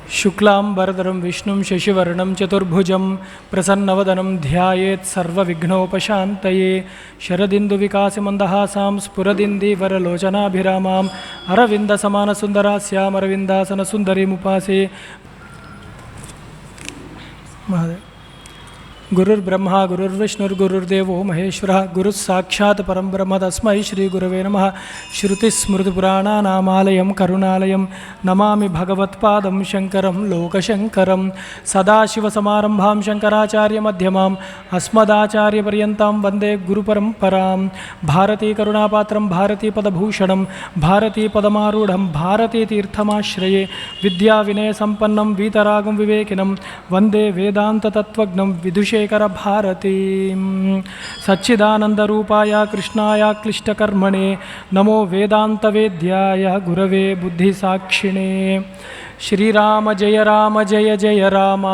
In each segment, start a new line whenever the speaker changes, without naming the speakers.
शुक्लांबरधरं विष्णुं शशिवर्णं चतुर्भुजं प्रसन्नवदनं ध्यायेत् सर्वविघ्नोपशान्तये शरदिन्दुविकासमन्दहासां स्फुरदिन्दीवरलोचनाभिरामाम् अरविन्दसमानसुन्दरास्यामरविन्दासनसुन्दरीमुपासे महादेव। गुरुर्ब्रह्मा गुरुर्विष्णुर्गुरुर्देवो महेश्वरः गुरुस्साक्षात् परं ब्रह्म तस्मै श्रीगुरवे नमः। श्रुतिस्मृतिपुराणानामालयं करुणालयं नमामि भगवत्पादं शङ्करं लोकशङ्करं। सदाशिवसमारम्भां शङ्कराचार्यमध्यमाम् अस्मदाचार्यपर्यन्तां वन्दे गुरुपरम्परां। भारतीकरुणापात्रं भारतीपदभूषणं भारतीपदमारूढं भारतीतीर्थमाश्रये विद्याविनयसम्पन्नं वीतरागं विवेकिनं वन्दे वेदान्ततत्त्वज्ञं विदुषेकर भारती। सच्चिदानन्दरूपाय कृष्णाय क्लिष्टकर्मणे नमो वेदान्तवेद्याय गुरवे बुद्धिसाक्षिणे। श्रीराम जय जय राम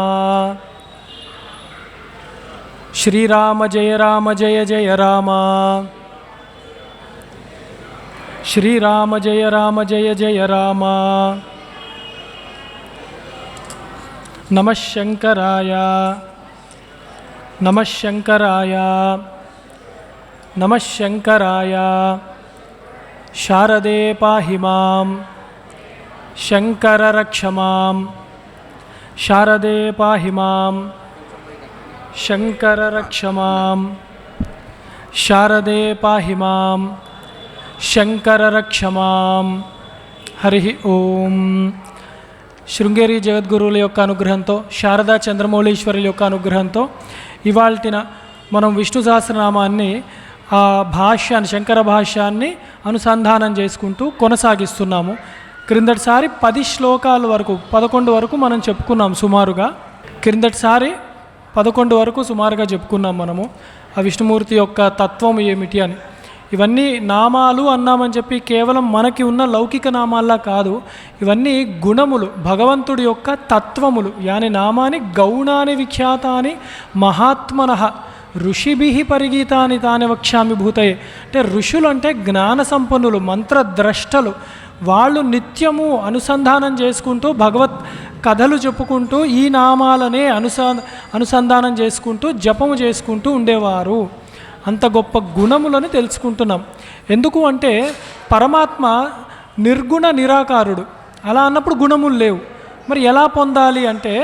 श्रीराम जय जय राम श्रीराम जय जय राम। नमः शंकराय नमः शंकराय नमः शंकराय। शारदे पाहि मां शंकर रक्ष मां शारदे पाहि मां शंकर रक्ष मां शारदे पाहि मां शंकर रक्ष मां। हरि ओम। శృంగేరి జగద్గురువుల యొక్క అనుగ్రహంతో శారదా చంద్రమౌళీశ్వరుల యొక్క అనుగ్రహంతో ఇవాల్టిన మనం విష్ణు సహస్రనామాన్ని ఆ భాష్యాన్ని శంకర భాష్యాన్ని అనుసంధానం చేసుకుంటూ కొనసాగిస్తున్నాము. క్రిందటిసారి 10 శ్లోకాల వరకు 11 వరకు మనం చెప్పుకున్నాం సుమారుగా. క్రిందటిసారి 11 వరకు సుమారుగా చెప్పుకున్నాం మనము ఆ విష్ణుమూర్తి యొక్క తత్వం ఏమిటి అని. ఇవన్నీ నామాలు అన్నామని చెప్పి కేవలం మనకి ఉన్న లౌకిక నామాల్లా కాదు, ఇవన్నీ గుణములు, భగవంతుడి యొక్క తత్వములు. యాని నామాని గౌణాని విఖ్యాతాని మహాత్మనః ఋషిభిః పరిగీతాని తాని వక్ష్యామి భూతయే. అంటే ఋషులు అంటే జ్ఞాన సంపన్నులు, మంత్రద్రష్టలు. వాళ్ళు నిత్యము అనుసంధానం చేసుకుంటూ భగవత్ కథలు చెప్పుకుంటూ ఈ నామాలనే అనుసంధానం చేసుకుంటూ జపము చేసుకుంటూ ఉండేవారు. అంత గొప్ప గుణములను తెలుసుకుంటున్నాం. ఎందుకు అంటే పరమాత్మ నిర్గుణ నిరాకారుడు. అలా అన్నప్పుడు గుణములు లేవు. మరి ఎలా పొందాలి అంటే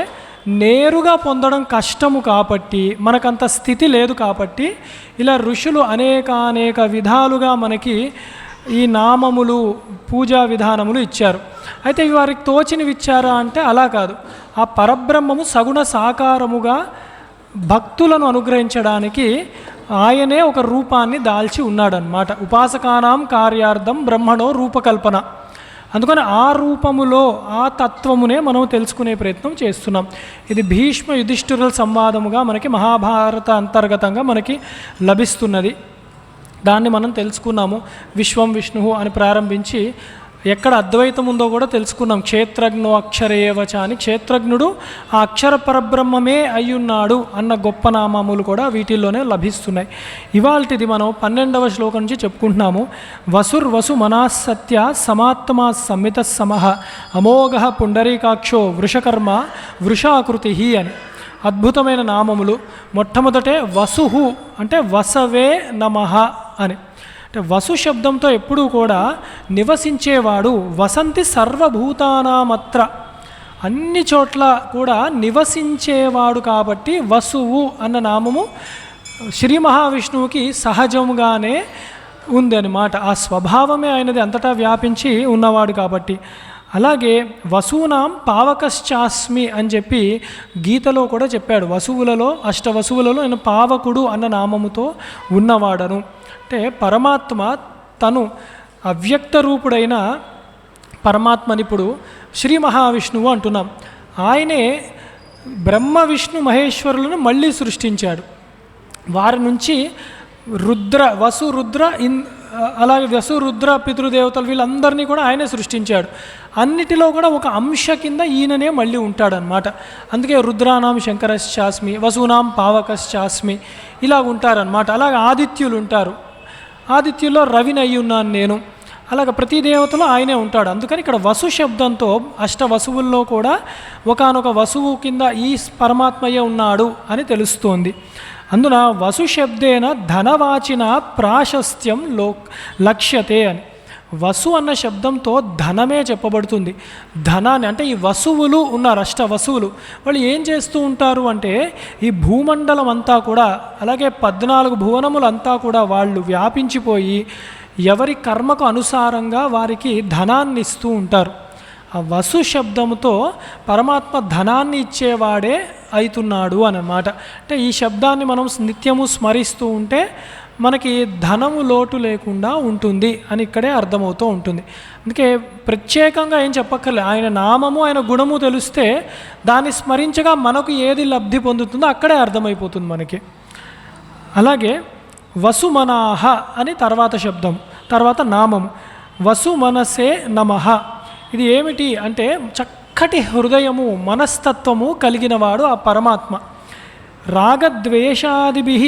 నేరుగా పొందడం కష్టము కాబట్టి, మనకంత స్థితి లేదు కాబట్టి ఇలా ఋషులు అనేక విధాలుగా మనకి ఈ నామములు పూజా విధానములు ఇచ్చారు. అయితే ఇవి వారికి తోచినవి ఇచ్చారా అంటే అలా కాదు. ఆ పరబ్రహ్మము సగుణ సాకారముగా భక్తులను అనుగ్రహించడానికి ఆయనే ఒక రూపాన్ని దాల్చి ఉన్నాడనమాట. ఉపాసకానాం కార్యార్థం బ్రహ్మణో రూపకల్పన. అందుకని ఆ రూపములో ఆ తత్వమునే మనం తెలుసుకునే ప్రయత్నం చేస్తున్నాం. ఇది భీష్మ యుధిష్ఠిరుల సంవాదముగా మనకి మహాభారత అంతర్గతంగా మనకి లభిస్తున్నది. దాన్ని మనం తెలుసుకున్నాము. విశ్వం విష్ణు అని ప్రారంభించి ఎక్కడ అద్వైతం ఉందో కూడా తెలుసుకున్నాం. క్షేత్రజ్ఞో అక్షరేవచ అని, క్షేత్రజ్ఞుడు ఆ అక్షర పరబ్రహ్మమే అయ్యున్నాడు అన్న గొప్ప నామములు కూడా వీటిల్లోనే లభిస్తున్నాయి. ఇవాల్టిది మనం 12వ శ్లోకం నుంచి చెప్పుకుంటున్నాము. వసు మనాసత్య సమాత్మా సంమిత సమః అమోఘ పుండరీకాక్షో వృషకర్మ వృషాకృతి అని అద్భుతమైన నామములు. మొట్టమొదటే వసుహు అంటే వసవే నమః అని. అంటే వసు శబ్దంతో ఎప్పుడూ కూడా నివసించేవాడు. వసంతి సర్వభూతానామత్ర, అన్ని చోట్ల కూడా నివసించేవాడు కాబట్టి వసువు అన్న నామము శ్రీ మహావిష్ణువుకి సహజముగానే ఉంది అన్నమాట. ఆ స్వభావమే ఆయనది అంతటా వ్యాపించి ఉన్నవాడు కాబట్టి. అలాగే వసూనాం పావకశ్చాస్మి అని చెప్పి గీతలో కూడా చెప్పాడు. వసువులలో అష్టవసువులలో నేను పావకుడు అన్న నామముతో ఉన్నవాడను. అంటే పరమాత్మ తను అవ్యక్త రూపుడైన పరమాత్మని ఇప్పుడు శ్రీ మహావిష్ణువు అంటున్నాం. ఆయనే బ్రహ్మ విష్ణు మహేశ్వరులను మళ్ళీ సృష్టించాడు. వారి నుంచి వసు రుద్ర అలాగే వసు రుద్ర పితృదేవతలు వీళ్ళందరినీ కూడా ఆయనే సృష్టించాడు. అన్నిటిలో కూడా ఒక అంశ కింద ఈయననే మళ్ళీ ఉంటాడనమాట. అందుకే రుద్రానాం శంకరశ్చాస్మి వసూనాం పావకశ్చాస్మి ఇలా ఉంటారనమాట. అలాగే ఆదిత్యులు ఉంటారు. ఆదిత్యుల్లో రవిని అయి ఉన్నాను నేను. అలాగ ప్రతి దేవతలో ఆయనే ఉంటాడు. అందుకని ఇక్కడ వసు శబ్దంతో అష్ట వసువుల్లో కూడా ఒకానొక వసువు కింద ఈ పరమాత్మయే ఉన్నాడు అని తెలుస్తోంది. అందున వసు శబ్దేన ధనవాచిన ప్రాశస్త్యం లక్ష్యతే అని. వసు అన్న శబ్దంతో ధనమే చెప్పబడుతుంది. ధనాన్ని అంటే ఈ వసువులు ఉన్నారు, అష్ట వసువులు, వాళ్ళు ఏం చేస్తూ ఉంటారు అంటే ఈ భూమండలం అంతా కూడా, అలాగే 14 భువనములంతా కూడా వాళ్ళు వ్యాపించిపోయి ఎవరి కర్మకు అనుసారంగా వారికి ధనాన్ని ఇస్తూ ఉంటారు. ఆ వసు శబ్దంతో పరమాత్మ ధనాన్ని ఇచ్చేవాడే అవుతున్నాడు అన్నమాట. అంటే ఈ శబ్దాన్ని మనం నిత్యము స్మరిస్తూ ఉంటే మనకి ధనము లోటు లేకుండా ఉంటుంది అని ఇక్కడే అర్థమవుతూ ఉంటుంది. అందుకే ప్రత్యేకంగా ఏం చెప్పక్కర్లే, ఆయన నామము ఆయన గుణము తెలిస్తే దాన్ని స్మరించగా మనకు ఏది లబ్ధి పొందుతుందో అక్కడే అర్థమైపోతుంది మనకి. అలాగే వసుమనాహ అని తర్వాత శబ్దం, తర్వాత నామము వసు మనసే నమః. ఇది ఏమిటి అంటే చక్కటి హృదయము మనస్తత్వము కలిగినవాడు ఆ పరమాత్మ. రాగద్వేషాదిభిః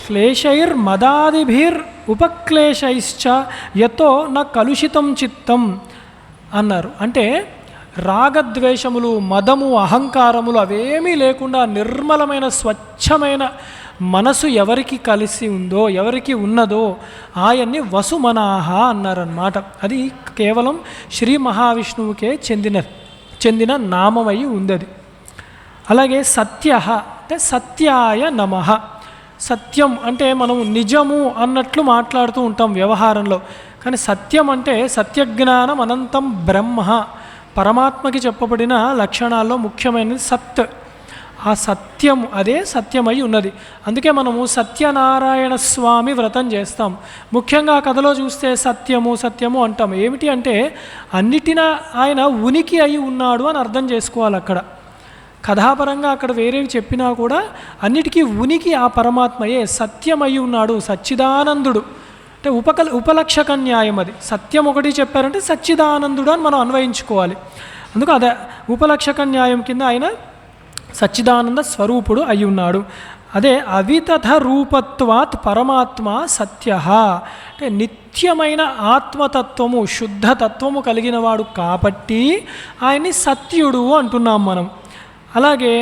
క్లేశైర్మదాదిభిర్ ఉపక్లేశైశ్చ యతో న కలుషితం చిత్తం అన్నారు. అంటే రాగద్వేషములు, మదము, అహంకారములు అవేమీ లేకుండా నిర్మలమైన స్వచ్ఛమైన మనసు ఎవరికి కలిసి ఉందో, ఎవరికి ఉన్నదో ఆయన్ని వసుమనాహ అన్నారన్నమాట. అది కేవలం శ్రీ మహావిష్ణువుకే చెందిన నామమై ఉంది అది. అలాగే సత్య అంటే సత్యాయ నమః. సత్యం అంటే మనం నిజము అన్నట్లు మాట్లాడుతూ ఉంటాం వ్యవహారంలో, కానీ సత్యం అంటే సత్యజ్ఞానం అనంతం బ్రహ్మ. పరమాత్మకి చెప్పబడిన లక్షణాల్లో ముఖ్యమైనది సత్. ఆ సత్యం అదే సత్యమై ఉన్నది. అందుకే మనము సత్యనారాయణ స్వామి వ్రతం చేస్తాం. ముఖ్యంగా కథలో చూస్తే సత్యము సత్యము అంటాం. ఏమిటి అంటే అన్నిటినా ఆయన ఉనికి అయి ఉన్నాడు అని అర్థం చేసుకోవాలి. అక్కడ కథాపరంగా అక్కడ వేరేవి చెప్పినా కూడా అన్నిటికీ ఉనికి ఆ పరమాత్మయే, సత్యమై ఉన్నాడు, సచ్చిదానందుడు. అంటే ఉపలక్షక న్యాయం అది. సత్యం ఒకటి చెప్పారంటే సచ్చిదానందుడు అని మనం అన్వయించుకోవాలి. అందుకు అదే ఉపలక్షక న్యాయం కింద ఆయన సచ్చిదానంద స్వరూపుడు అయి ఉన్నాడు. అదే అవితథ రూపత్వాత్ పరమాత్మ సత్య. అంటే నిత్యమైన ఆత్మతత్వము, శుద్ధతత్వము కలిగినవాడు కాబట్టి ఆయన్ని సత్యుడు అంటున్నాం మనం. అలాగే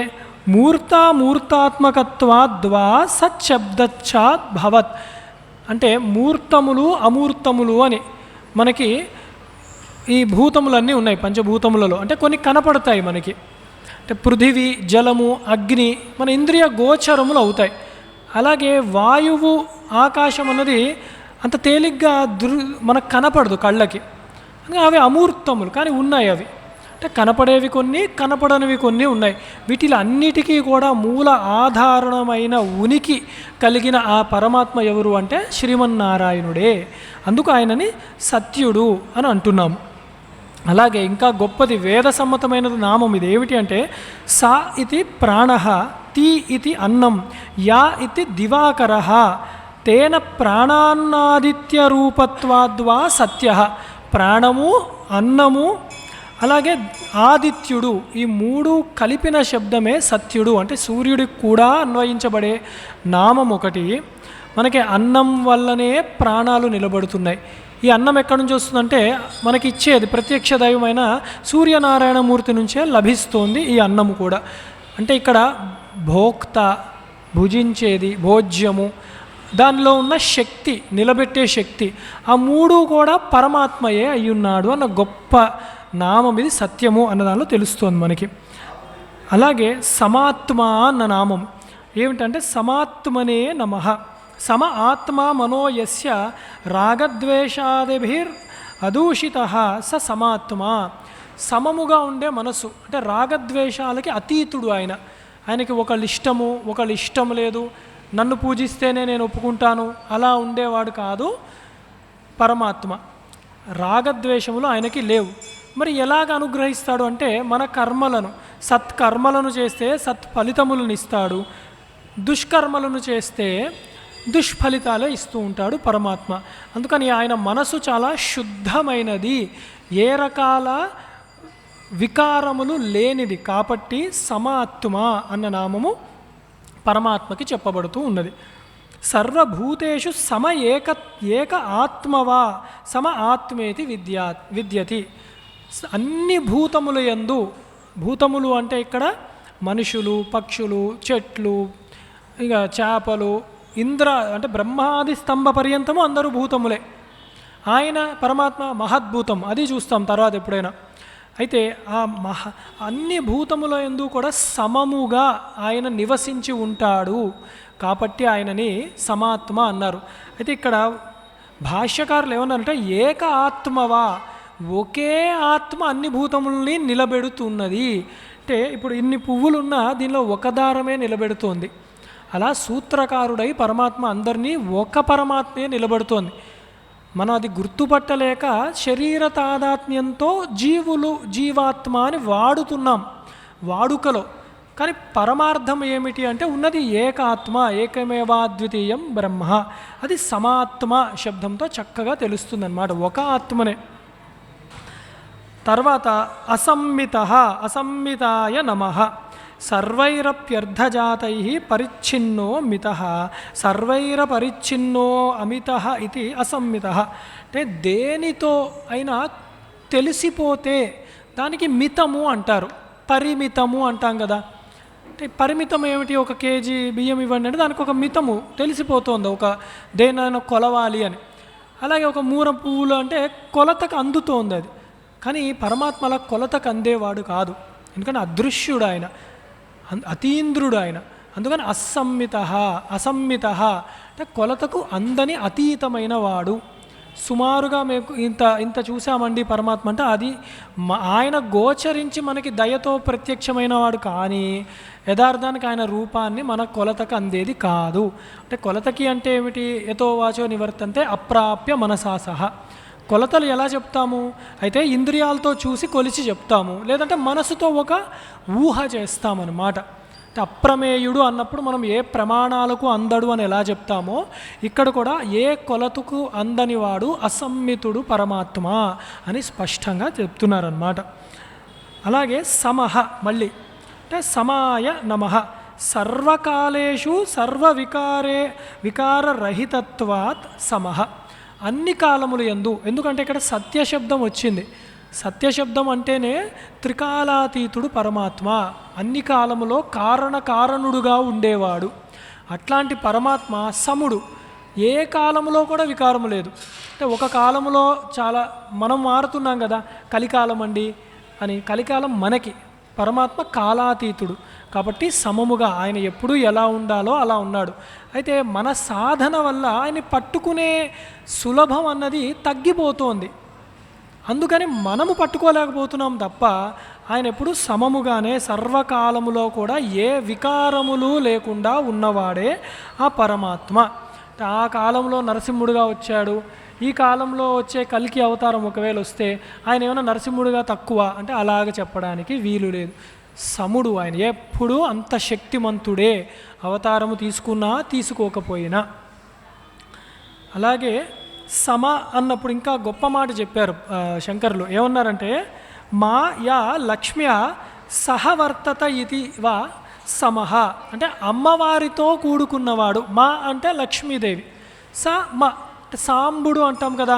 మూర్తాత్మకత్వాద్వా సచ్చబ్దచ్చాత్ భవత్. అంటే మూర్తములు అమూర్తములు అని మనకి ఈ భూతములన్నీ ఉన్నాయి పంచభూతములలో. అంటే కొన్ని కనపడతాయి మనకి, అంటే పృథివీ, జలము, అగ్ని మన ఇంద్రియ గోచరములు అవుతాయి. అలాగే వాయువు, ఆకాశం అన్నది అంత తేలిగ్గా మనకు కనపడదు కళ్ళకి, అవి అమూర్తములు కానీ ఉన్నాయి. అవి అంటే కనపడేవి కొన్ని, కనపడనివి కొన్ని ఉన్నాయి. వీటిలో అన్నిటికీ కూడా మూల ఆధారణమైన ఉనికి కలిగిన ఆ పరమాత్మ ఎవరు అంటే శ్రీమన్నారాయణుడే. అందుకు ఆయనని సత్యుడు అని అంటున్నాము. అలాగే ఇంకా గొప్పది వేద సమ్మతమైనది నామం ఇది. ఏమిటి అంటే సా ఇది ప్రాణః, తి ఇది అన్నం, యా ఇది దివాకరః, తేన ప్రాణాన్నాదిత్య రూపత్వాద్వా సత్య. ప్రాణము, అన్నము, అలాగే ఆదిత్యుడు, ఈ మూడు కలిపిన శబ్దమే సత్యుడు. అంటే సూర్యుడికి కూడా అన్వయించబడే నామం ఒకటి. మనకి అన్నం వల్లనే ప్రాణాలు నిలబడుతున్నాయి. ఈ అన్నం ఎక్కడి నుంచి వస్తుందంటే మనకి ఇచ్చేది ప్రత్యక్ష దైవమైన సూర్యనారాయణమూర్తి నుంచే లభిస్తోంది ఈ అన్నము కూడా. అంటే ఇక్కడ భోక్త, భుజించేది, భోజ్యము, దానిలో ఉన్న శక్తి, నిలబెట్టే శక్తి, ఆ మూడు కూడా పరమాత్మయే అయ్యున్నాడు అన్న గొప్ప నామం ఇది. సత్యము అన్న దానిలో తెలుస్తోంది మనకి. అలాగే సమాత్మ అన్న నామం ఏమిటంటే సమాత్మనే నమః. సమ ఆత్మ మనోయస్య రాగద్వేషాదిభిర్ అదూషితః స సమాత్మ. సమముగా ఉండే మనసు అంటే రాగద్వేషాలకి అతీతుడు ఆయన. ఆయనకి ఒకళ్ళు ఇష్టము, ఒకళ్ళు ఇష్టం లేదు, నన్ను పూజిస్తేనే నేను ఒప్పుకుంటాను అలా ఉండేవాడు కాదు పరమాత్మ. రాగద్వేషములు ఆయనకి లేవు. మరి ఎలాగ అనుగ్రహిస్తాడు అంటే మన కర్మలను, సత్కర్మలను చేస్తే సత్ఫలితములను ఇస్తాడు, దుష్కర్మలను చేస్తే దుష్ఫలితాలే ఇస్తూ ఉంటాడు పరమాత్మ. అందుకని ఆయన మనసు చాలా శుద్ధమైనది, ఏ రకాల వికారములు లేనిది కాబట్టి సమాత్మ అన్న నామము పరమాత్మకి చెప్పబడుతూ ఉన్నది. సర్వభూతేషు సమ ఏక ఆత్మవా సమ ఆత్మేతి విద్యతి. అన్ని భూతముల యందు, భూతములు అంటే ఇక్కడ మనుషులు, పక్షులు, చెట్లు, ఇక చేపలు, ఇంద్ర అంటే బ్రహ్మాది స్తంభ పర్యంతము అందరూ భూతములే. ఆయన పరమాత్మ మహద్భూతం, అది చూస్తాం తర్వాత ఎప్పుడైనా. అయితే ఆ అన్ని భూతముల యందు కూడా సమముగా ఆయన నివసించి ఉంటాడు కాబట్టి ఆయనని సమాత్మ అన్నారు. అయితే ఇక్కడ భాష్యకారులు ఏమన్నారంటే ఏక ఆత్మవా, ఒకే ఆత్మ అన్ని భూతముల్ని నిలబెడుతున్నది. అంటే ఇప్పుడు ఇన్ని పువ్వులున్నా దీనిలో ఒక దారమే నిలబెడుతోంది. అలా సూత్రకారుడై పరమాత్మ అందరినీ ఒక పరమాత్మే నిలబెడుతోంది. మనం అది గుర్తుపట్టలేక శరీర తాదాత్మ్యంతో జీవాత్మ అని వాడుతున్నాం వాడుకలో. కానీ పరమార్థం ఏమిటి అంటే ఉన్నది ఏకాత్మ, ఏకమేవాద్వితీయం బ్రహ్మ. అది సమాత్మ శబ్దంతో చక్కగా తెలుస్తుందన్నమాట, ఒక ఆత్మనే. తర్వాత అసమ్మితాయ నమః. సర్వైరప్యర్థజాతై పరిచ్ఛిన్నో మితః, సర్వైరపరిచ్ఛిన్నో అమితః ఇది అసమ్మితః. అంటే దేనితో అయినా తెలిసిపోతే దానికి మితము అంటారు, పరిమితము అంటాం కదా. అంటే పరిమితం ఏమిటి? 1 కేజీ బియ్యం ఇవ్వండి అంటే దానికి ఒక మితము తెలిసిపోతుంది, ఒక దేనైనా కొలవాలి అని. అలాగే ఒక మూర పువ్వులు అంటే కొలతకు అందుతోంది అది. కానీ పరమాత్మ అలా కొలతకు అందేవాడు కాదు, ఎందుకంటే అదృశ్యుడు ఆయన, అతీంద్రుడు ఆయన. అందుకని అసమ్మిత అంటే కొలతకు అందని అతీతమైన వాడు. సుమారుగా మేము ఇంత చూసామండి పరమాత్మ అంటే అది ఆయన గోచరించి మనకి దయతో ప్రత్యక్షమైన వాడు, కానీ యథార్థానికి ఆయన రూపాన్ని మన కొలతకు అందేది కాదు. అంటే కొలతకి అంటే ఏమిటి? యతో వాచో నివర్తంతే అప్రాప్య మనసా సహా. కొలతలు ఎలా చెప్తాము? అయితే ఇంద్రియాలతో చూసి కొలిచి చెప్తాము, లేదంటే మనసుతో ఒక ఊహ చేస్తామన్నమాట. అంటే అప్రమేయుడు అన్నప్పుడు మనం ఏ ప్రమాణాలకు అందడు అని ఎలా చెప్తామో ఇక్కడ కూడా ఏ కొలతకు అందని వాడు అసమ్మితుడు పరమాత్మ అని స్పష్టంగా చెప్తున్నారన్నమాట. అలాగే సమహ మళ్ళీ అంటే సమాయ నమః. సర్వకాలేషు వికారరహితత్వాత్ సమహ. అన్ని కాలములు యందు, ఎందుకంటే ఇక్కడ సత్యశబ్దం వచ్చింది. సత్యశబ్దం అంటేనే త్రికాలాతీతుడు పరమాత్మ, అన్ని కాలములో కారణుడుగా ఉండేవాడు. అట్లాంటి పరమాత్మ సముడు, ఏ కాలంలో కూడా వికారము లేదు. అంటే ఒక కాలంలో చాలా మనం మారుతున్నాం కదా, కలికాలం అండి అని. కలికాలం మనకి, పరమాత్మ కాలాతీతుడు కాబట్టి సమముగా ఆయన ఎప్పుడూ ఎలా ఉండాలో అలా ఉన్నాడు. అయితే మన సాధన వల్ల ఆయన పట్టుకునే సులభం అన్నది తగ్గిపోతోంది, అందుకని మనము పట్టుకోలేకపోతున్నాం తప్ప ఆయన ఎప్పుడు సమముగానే సర్వకాలములో కూడా ఏ వికారములు లేకుండా ఉన్నవాడే ఆ పరమాత్మ. ఆ కాలంలో నరసింహుడుగా వచ్చాడు, ఈ కాలంలో వచ్చే కల్కి అవతారం ఒకవేళ వస్తే ఆయన ఏమైనా నరసింహుడుగా తక్కువ అంటే అలాగ చెప్పడానికి వీలు లేదు. సముడు ఆయన, ఎప్పుడూ అంత శక్తిమంతుడే, అవతారము తీసుకున్నా తీసుకోకపోయినా. అలాగే సమ అన్నప్పుడు ఇంకా గొప్ప మాట చెప్పారు శంకరులు. ఏమన్నారంటే మా యా లక్ష్మ్య సహవర్తత ఇది వా సమహ. అంటే అమ్మవారితో కూడుకున్నవాడు. మా అంటే లక్ష్మీదేవి, స మ అంటే సాంబుడు అంటాం కదా,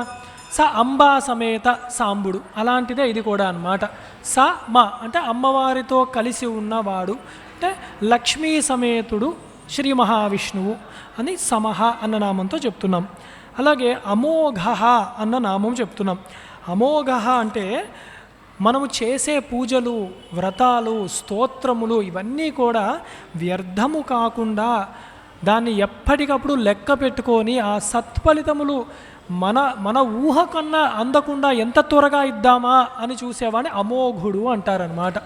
స అంబా సమేత సాంబుడు, అలాంటిదే ఇది కూడా అన్నమాట. స మ అంటే అమ్మవారితో కలిసి ఉన్నవాడు, అంటే లక్ష్మీ సమేతుడు శ్రీ మహావిష్ణువు అని సమహ అన్న నామంతో చెప్తున్నాం. అలాగే అమోఘ అన్న నామం చెప్తున్నాం. అమోఘ అంటే మనము చేసే పూజలు, వ్రతాలు, స్తోత్రములు ఇవన్నీ కూడా వ్యర్థము కాకుండా దాన్ని ఎప్పటికప్పుడు లెక్క పెట్టుకొని ఆ సత్ఫలితములు మన ఊహ కన్నా అందకుండా ఎంత త్వరగా ఇద్దామా అని చూసేవాడిని అమోఘుడు అంటారనమాట.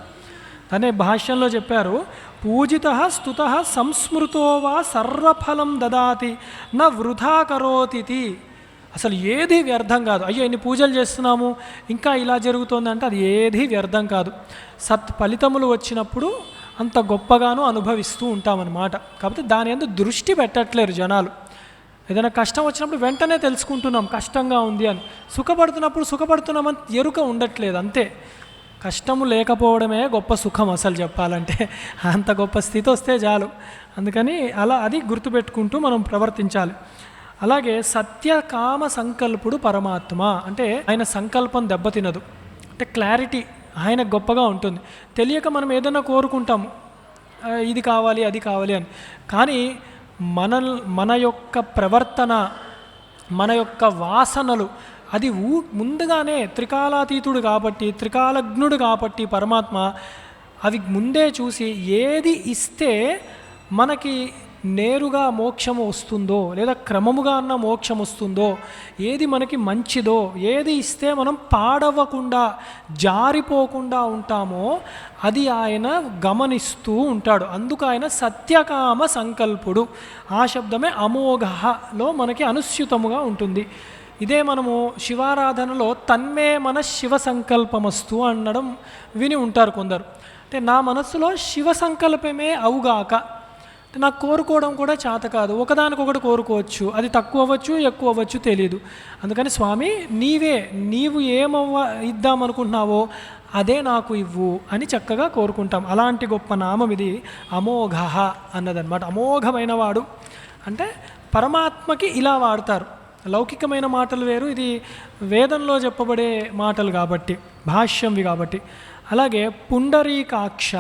అనే భాష్యంలో చెప్పారు, పూజిత స్తుత సంస్మృతో వా సర్వఫలం దదాతి న వృధా కరోతి. అసలు ఏది వ్యర్థం కాదు. అయ్యో ఇన్ని పూజలు చేస్తున్నాము ఇంకా ఇలా జరుగుతోందంటే అది ఏది వ్యర్థం కాదు. సత్ఫలితములు వచ్చినప్పుడు అంత గొప్పగాను అనుభవిస్తూ ఉంటామన్నమాట. కాబట్టి దాని యందు దృష్టి పెట్టట్లేరు జనాలు. ఏదైనా కష్టం వచ్చినప్పుడు వెంటనే తెలుసుకుంటున్నాం కష్టంగా ఉంది అని, సుఖపడుతున్నప్పుడు సుఖపడుతున్నామని ఎరుక ఉండట్లేదు అంతే. కష్టము లేకపోవడమే గొప్ప సుఖం అసలు చెప్పాలంటే. అంత గొప్ప స్థితి వస్తే చాలు. అందుకని అలా అది గుర్తుపెట్టుకుంటూ మనం ప్రవర్తించాలి. అలాగే సత్యకామ సంకల్పుడు పరమాత్మ అంటే ఆయన సంకల్పం దెబ్బతినదు, అంటే క్లారిటీ ఆయన గొప్పగా ఉంటుంది. తెలియక మనం ఏదైనా కోరుకుంటాము, ఇది కావాలి అది కావాలి అని. కానీ మన యొక్క ప్రవర్తన, మన యొక్క వాసనలు అది ముందుగానే త్రికాలాతీతుడు కాబట్టి, త్రికాలజ్ఞుడు కాబట్టి పరమాత్మ అవి ముందే చూసి ఏది ఇస్తే మనకి నేరుగా మోక్షము వస్తుందో లేదా క్రమముగా అన్న మోక్షం వస్తుందో, ఏది మనకి మంచిదో, ఏది ఇస్తే మనం పాడవకుండా జారిపోకుండా ఉంటామో అది ఆయన గమనిస్తూ ఉంటాడు. అందుకు ఆయన సత్యకామ సంకల్పుడు. ఆ శబ్దమే అమోఘలో మనకి అనుస్యూతముగా ఉంటుంది. ఇదే మనము శివారాధనలో తన్మే మన శివ సంకల్పమస్తు అనడం విని ఉంటారు కొందరు. అంటే నా మనస్సులో శివ సంకల్పమే అవుగాక, నాకు కోరుకోవడం కూడా చేత కాదు, ఒకదానికొకటి కోరుకోవచ్చు, అది తక్కువ అవ్వచ్చు ఎక్కువ అవ్వచ్చు తెలియదు. అందుకని స్వామి నీవు ఇద్దామనుకుంటున్నావో అదే నాకు ఇవ్వు అని చక్కగా కోరుకుంటాం. అలాంటి గొప్ప నామం ఇది అమోఘ అన్నదన్నమాట. అమోఘమైన వాడు అంటే పరమాత్మకి ఇలా వాడతారు. లౌకికమైన మాటలు వేరు, ఇది వేదంలో చెప్పబడే మాటలు కాబట్టి, భాష్యంవి కాబట్టి. అలాగే పుండరీకాక్ష,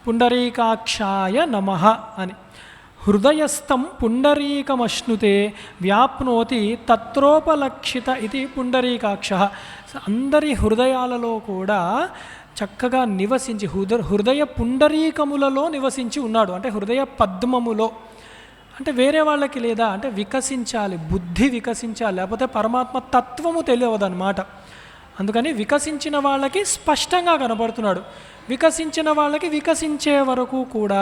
పుండరీకాక్షాయ నమః అని. హృదయస్థం పుండరీకమశ్నుతే వ్యాప్నోతి తత్రోపలక్షిత ఇది పుండరీకాక్ష. అందరి హృదయాలలో కూడా చక్కగా నివసించి హృదయ పుండరీకములలో నివసించి ఉన్నాడు. అంటే హృదయ పద్మములో, అంటే వేరే వాళ్ళకి లేదా, అంటే వికసించాలి, బుద్ధి వికసించాలి, లేకపోతే పరమాత్మ తత్వము తెలియదన్నమాట. అందుకని వికసించిన వాళ్ళకి స్పష్టంగా కనబడుతున్నాడు. వికసించిన వాళ్ళకి వికసించే వరకు కూడా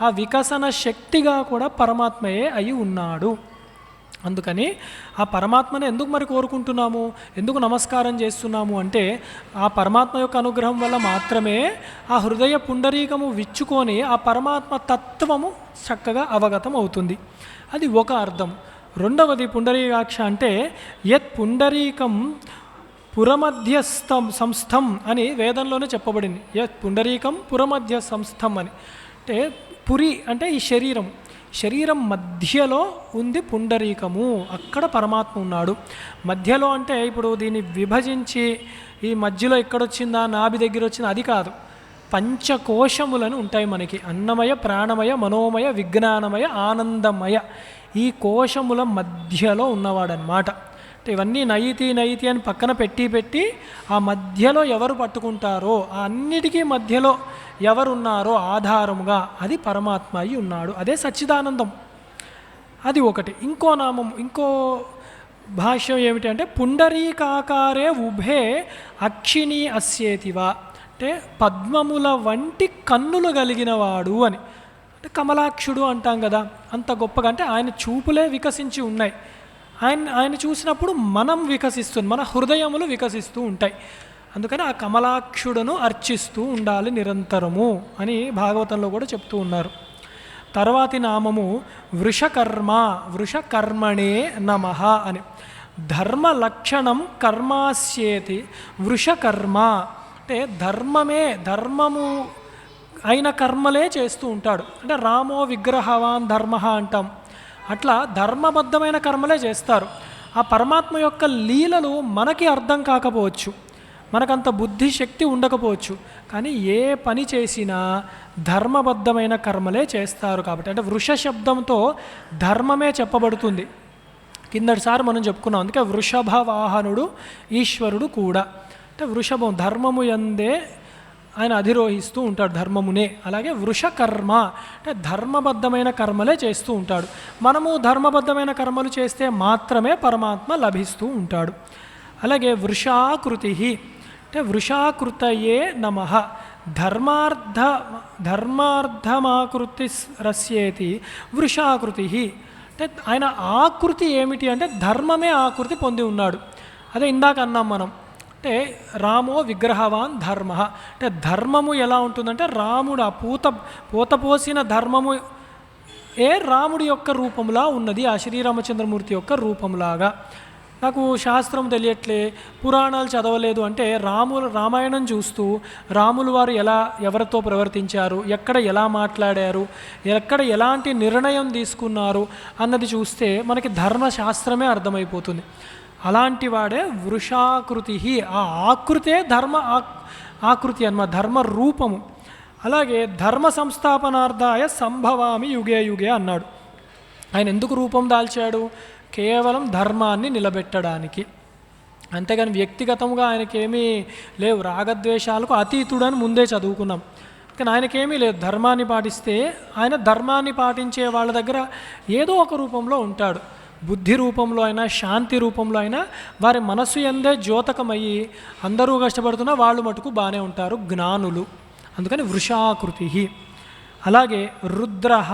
ఆ వికసన శక్తిగా కూడా పరమాత్మయే అయి ఉన్నాడు. అందుకని ఆ పరమాత్మని ఎందుకు మరి కోరుకుంటున్నాము, ఎందుకు నమస్కారం చేస్తున్నాము అంటే ఆ పరమాత్మ యొక్క అనుగ్రహం వల్ల మాత్రమే ఆ హృదయ పుండరీకము విచ్చుకొని ఆ పరమాత్మ తత్వము చక్కగా అవగతం అవుతుంది. అది ఒక అర్థం. రెండవది పుండరీకాక్ష అంటే యత్ పుండరీకం పురమధ్యస్థం సంస్థం అని వేదంలోనే చెప్పబడింది. యత్ పుండరీకం పురమధ్య సంస్థం అని. అంటే పురి అంటే ఈ శరీరం మధ్యలో ఉంది పుండరీకము, అక్కడ పరమాత్మ ఉన్నాడు. మధ్యలో అంటే ఇప్పుడు దీన్ని విభజించి ఈ మధ్యలో ఎక్కడొచ్చిందా, నాభి దగ్గర వచ్చిందా, అది కాదు. పంచకోశములను ఉంటాయి మనకి, అన్నమయ, ప్రాణమయ, మనోమయ, విజ్ఞానమయ, ఆనందమయ. ఈ కోశముల మధ్యలో ఉన్నవాడనమాట. ఇవన్నీ నయితి అని పక్కన పెట్టి ఆ మధ్యలో ఎవరు పట్టుకుంటారో, ఆ అన్నిటికీ మధ్యలో ఎవరున్నారో ఆధారముగా అది పరమాత్మ అయి ఉన్నాడు. అదే సచ్చిదానందం. అది ఒకటి. ఇంకో నామం, ఇంకో భాష్యం ఏమిటి అంటే పుండరీకాకారే ఉభే అక్షిణీ అస్యేతివా, అంటే పద్మముల వంటి కన్నులు కలిగినవాడు అని. అంటే కమలాక్షుడు అంటాం కదా, అంత గొప్పగా. అంటే ఆయన చూపులే వికసించి ఉన్నాయి. ఆయన చూసినప్పుడు మనం వికసిస్తుంది, మన హృదయములు వికసిస్తూ ఉంటాయి. అందుకని ఆ కమలాక్షుడను అర్చిస్తూ ఉండాలి నిరంతరము అని భాగవతంలో కూడా చెప్తూ ఉన్నారు. తర్వాతి నామము వృషకర్మణే నమః అని. ధర్మ లక్షణం కర్మాస్యేతి వృషకర్మ అంటే ధర్మము అయిన కర్మలే చేస్తూ ఉంటాడు. అంటే రామో విగ్రహవాన్ ధర్మ అంటాం, అట్లా ధర్మబద్ధమైన కర్మలే చేస్తారు. ఆ పరమాత్మ యొక్క లీలలు మనకి అర్థం కాకపోవచ్చు, మనకంత బుద్ధి శక్తి ఉండకపోవచ్చు, కానీ ఏ పని చేసినా ధర్మబద్ధమైన కర్మలే చేస్తారు కాబట్టి. అంటే వృష శబ్దంతో ధర్మమే చెప్పబడుతుంది. కిందటిసారి మనం చెప్పుకున్నాం. అందుకే వృషభ వాహనుడు ఈశ్వరుడు కూడా. అంటే వృషభం ధర్మము యందే ఆయన అధిరోహిస్తూ ఉంటాడు, ధర్మమునే. అలాగే వృషకర్మ అంటే ధర్మబద్ధమైన కర్మలే చేస్తూ ఉంటాడు. మనము ధర్మబద్ధమైన కర్మలు చేస్తే మాత్రమే పరమాత్మ లభిస్తూ ఉంటాడు. అలాగే వృషాకృతి అంటే వృషాకృతయే నమః. ధర్మార్థమాకృతి రస్యేతి వృషాకృతి. అంటే ఆయన ఆకృతి ఏమిటి అంటే ధర్మమే ఆకృతి పొంది ఉన్నాడు. అదే ఇందాక అన్నాం మనం. అంటే రామో విగ్రహవాన్ ధర్మ. అంటే ధర్మము ఎలా ఉంటుందంటే రాముడు ఆ పూత పోసిన ధర్మము రాముడి యొక్క రూపంలా ఉన్నది, ఆ శ్రీరామచంద్రమూర్తి యొక్క రూపంలాగా. నాకు శాస్త్రం తెలియట్లే, పురాణాలు చదవలేదు అంటే రామాయణం చూస్తూ రాములు వారు ఎవరితో ప్రవర్తించారు, ఎక్కడ ఎలా మాట్లాడారు, ఎక్కడ ఎలాంటి నిర్ణయం తీసుకున్నారు అన్నది చూస్తే మనకి ధర్మశాస్త్రమే అర్థమైపోతుంది. అలాంటి వాడే వృషాకృతి, ఆ ఆకృతే ఆకృతి అన్నమాట, ధర్మ రూపము. అలాగే ధర్మ సంస్థాపనార్థాయ సంభవామి యుగే యుగే అన్నాడు. ఆయన ఎందుకు రూపం దాల్చాడు? కేవలం ధర్మాన్ని నిలబెట్టడానికి, అంతేగాని వ్యక్తిగతంగా ఆయనకేమీ లేవు. రాగద్వేషాలకు అతీతుడని ముందే చదువుకున్నాం. కానీ ఆయనకేమీ లేదు. ధర్మాన్ని పాటిస్తే ఆయన ధర్మాన్ని పాటించే వాళ్ళ దగ్గర ఏదో ఒక రూపంలో ఉంటాడు. బుద్ధి రూపంలో అయినా, శాంతి రూపంలో అయినా వారి మనస్సు ఎందే ద్యోతకమయ్యి అందరూ కష్టపడుతున్నా వాళ్ళు మటుకు బాగానే ఉంటారు, జ్ఞానులు. అందుకని వృషాకృతి. అలాగే రుద్రః,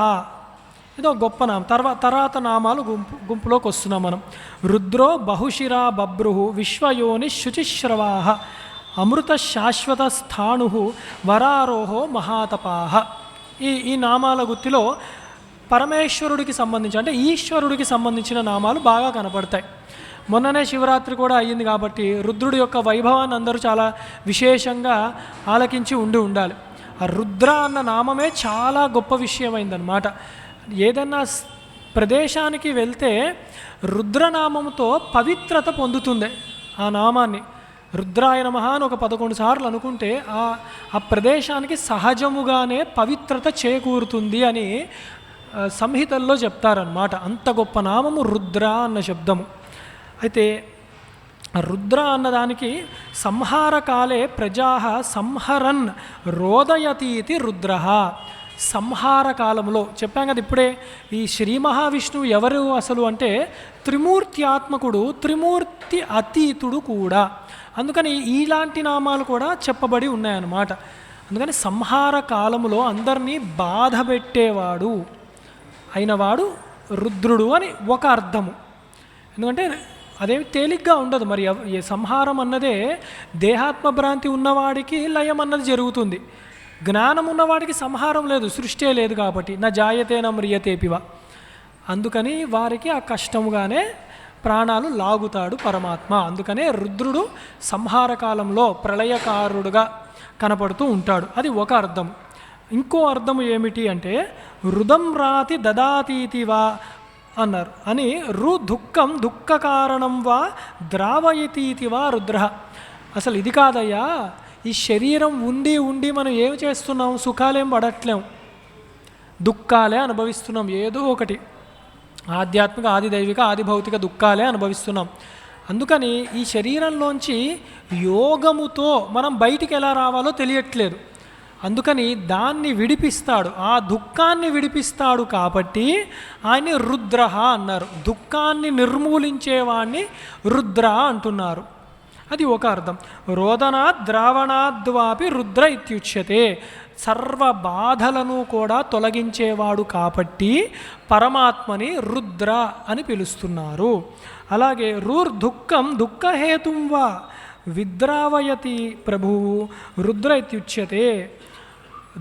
ఇదో గొప్ప నామం. తర్వాత నామాలు గుంపులోకి వస్తున్నాం మనం. రుద్రో బహుశిరా బభ్రు విశ్వయోని శుచిశ్రవాహ అమృత శాశ్వత స్థాణు వరారోహో మహాతపాహ. ఈ నామాల గుత్తిలో పరమేశ్వరుడికి సంబంధించి, అంటే ఈశ్వరుడికి సంబంధించిన నామాలు బాగా కనపడతాయి. మొన్ననే శివరాత్రి కూడా అయ్యింది కాబట్టి రుద్రుడి యొక్క వైభవాన్ని అందరూ చాలా విశేషంగా ఆలకించి ఉండాలి. ఆ రుద్ర అన్న నామమే చాలా గొప్ప విషయమైందనమాట. ఏదన్నా ప్రదేశానికి వెళ్తే రుద్రనామంతో పవిత్రత పొందుతుంది. ఆ నామాన్ని రుద్రాయ నమః అని ఒక 11 సార్లు అనుకుంటే ఆ ప్రదేశానికి సహజముగానే పవిత్రత చేకూరుతుంది అని సంహితల్లో చెప్తారనమాట. అంత గొప్ప నామము రుద్ర అన్న శబ్దము. అయితే రుద్ర అన్నదానికి సంహారకాలే ప్రజా సంహరన్ రోదయతీతి రుద్ర. సంహార కాలంలో చెప్పాం కదా ఇప్పుడే. ఈ శ్రీ మహావిష్ణువు ఎవరు అసలు అంటే త్రిమూర్తి ఆత్మకుడు, త్రిమూర్తి అతీతుడు కూడా. అందుకని ఇలాంటి నామాలు కూడా చెప్పబడి ఉన్నాయన్నమాట. అందుకని సంహార కాలములో అందరినీ బాధ పెట్టేవాడు అయినవాడు రుద్రుడు అని ఒక అర్థము. ఎందుకంటే అదేమి తేలిగ్గా ఉండదు. మరి సంహారం అన్నదే దేహాత్మభ్రాంతి ఉన్నవాడికి లయం అన్నది జరుగుతుంది. జ్ఞానం ఉన్నవాడికి సంహారం లేదు, సృష్టి లేదు కాబట్టి. నా జాయతే నా మ్రియతేపివ. అందుకని వారికి ఆ కష్టముగానే ప్రాణాలు లాగుతాడు పరమాత్మ. అందుకనే రుద్రుడు సంహార కాలంలో ప్రళయకారుడుగా కనపడుతూ ఉంటాడు. అది ఒక అర్థం. ఇంకో అర్థం ఏమిటి అంటే రుదం రాతి దదాతీతివా అన్నారు అని. దుఃఖం దుఃఖ కారణం వా ద్రావయతీతివా రుద్ర. అసలు ఇది కాదయ్యా, ఈ శరీరం ఉండి మనం ఏం చేస్తున్నాం? సుఖాలేం పడట్లేం, దుఃఖాలే అనుభవిస్తున్నాం. ఏదో ఒకటి ఆధ్యాత్మిక, ఆది దైవిక, ఆది భౌతిక దుఃఖాలే అనుభవిస్తున్నాం. అందుకని ఈ శరీరంలోంచి యోగముతో మనం బయటికి ఎలా రావాలో తెలియట్లేదు. అందుకని దాన్ని విడిపిస్తాడు, ఆ దుఃఖాన్ని విడిపిస్తాడు. కాబట్టి ఆయన్ని రుద్ర అన్నారు. దుఃఖాన్ని నిర్మూలించేవాణ్ణి రుద్ర అంటున్నారు. అది ఒక అర్థం. రోదనాద్ ద్రావణాద్వాపి రుద్ర ఇత్యుచ్యతే. సర్వ బాధలను కూడా తొలగించేవాడు కాబట్టి పరమాత్మని రుద్ర అని పిలుస్తున్నారు. అలాగే రుర్దుఃఖం దుఃఖహేతుం వా విద్రావయతి ప్రభువు రుద్ర ఇత్యుచ్యతే.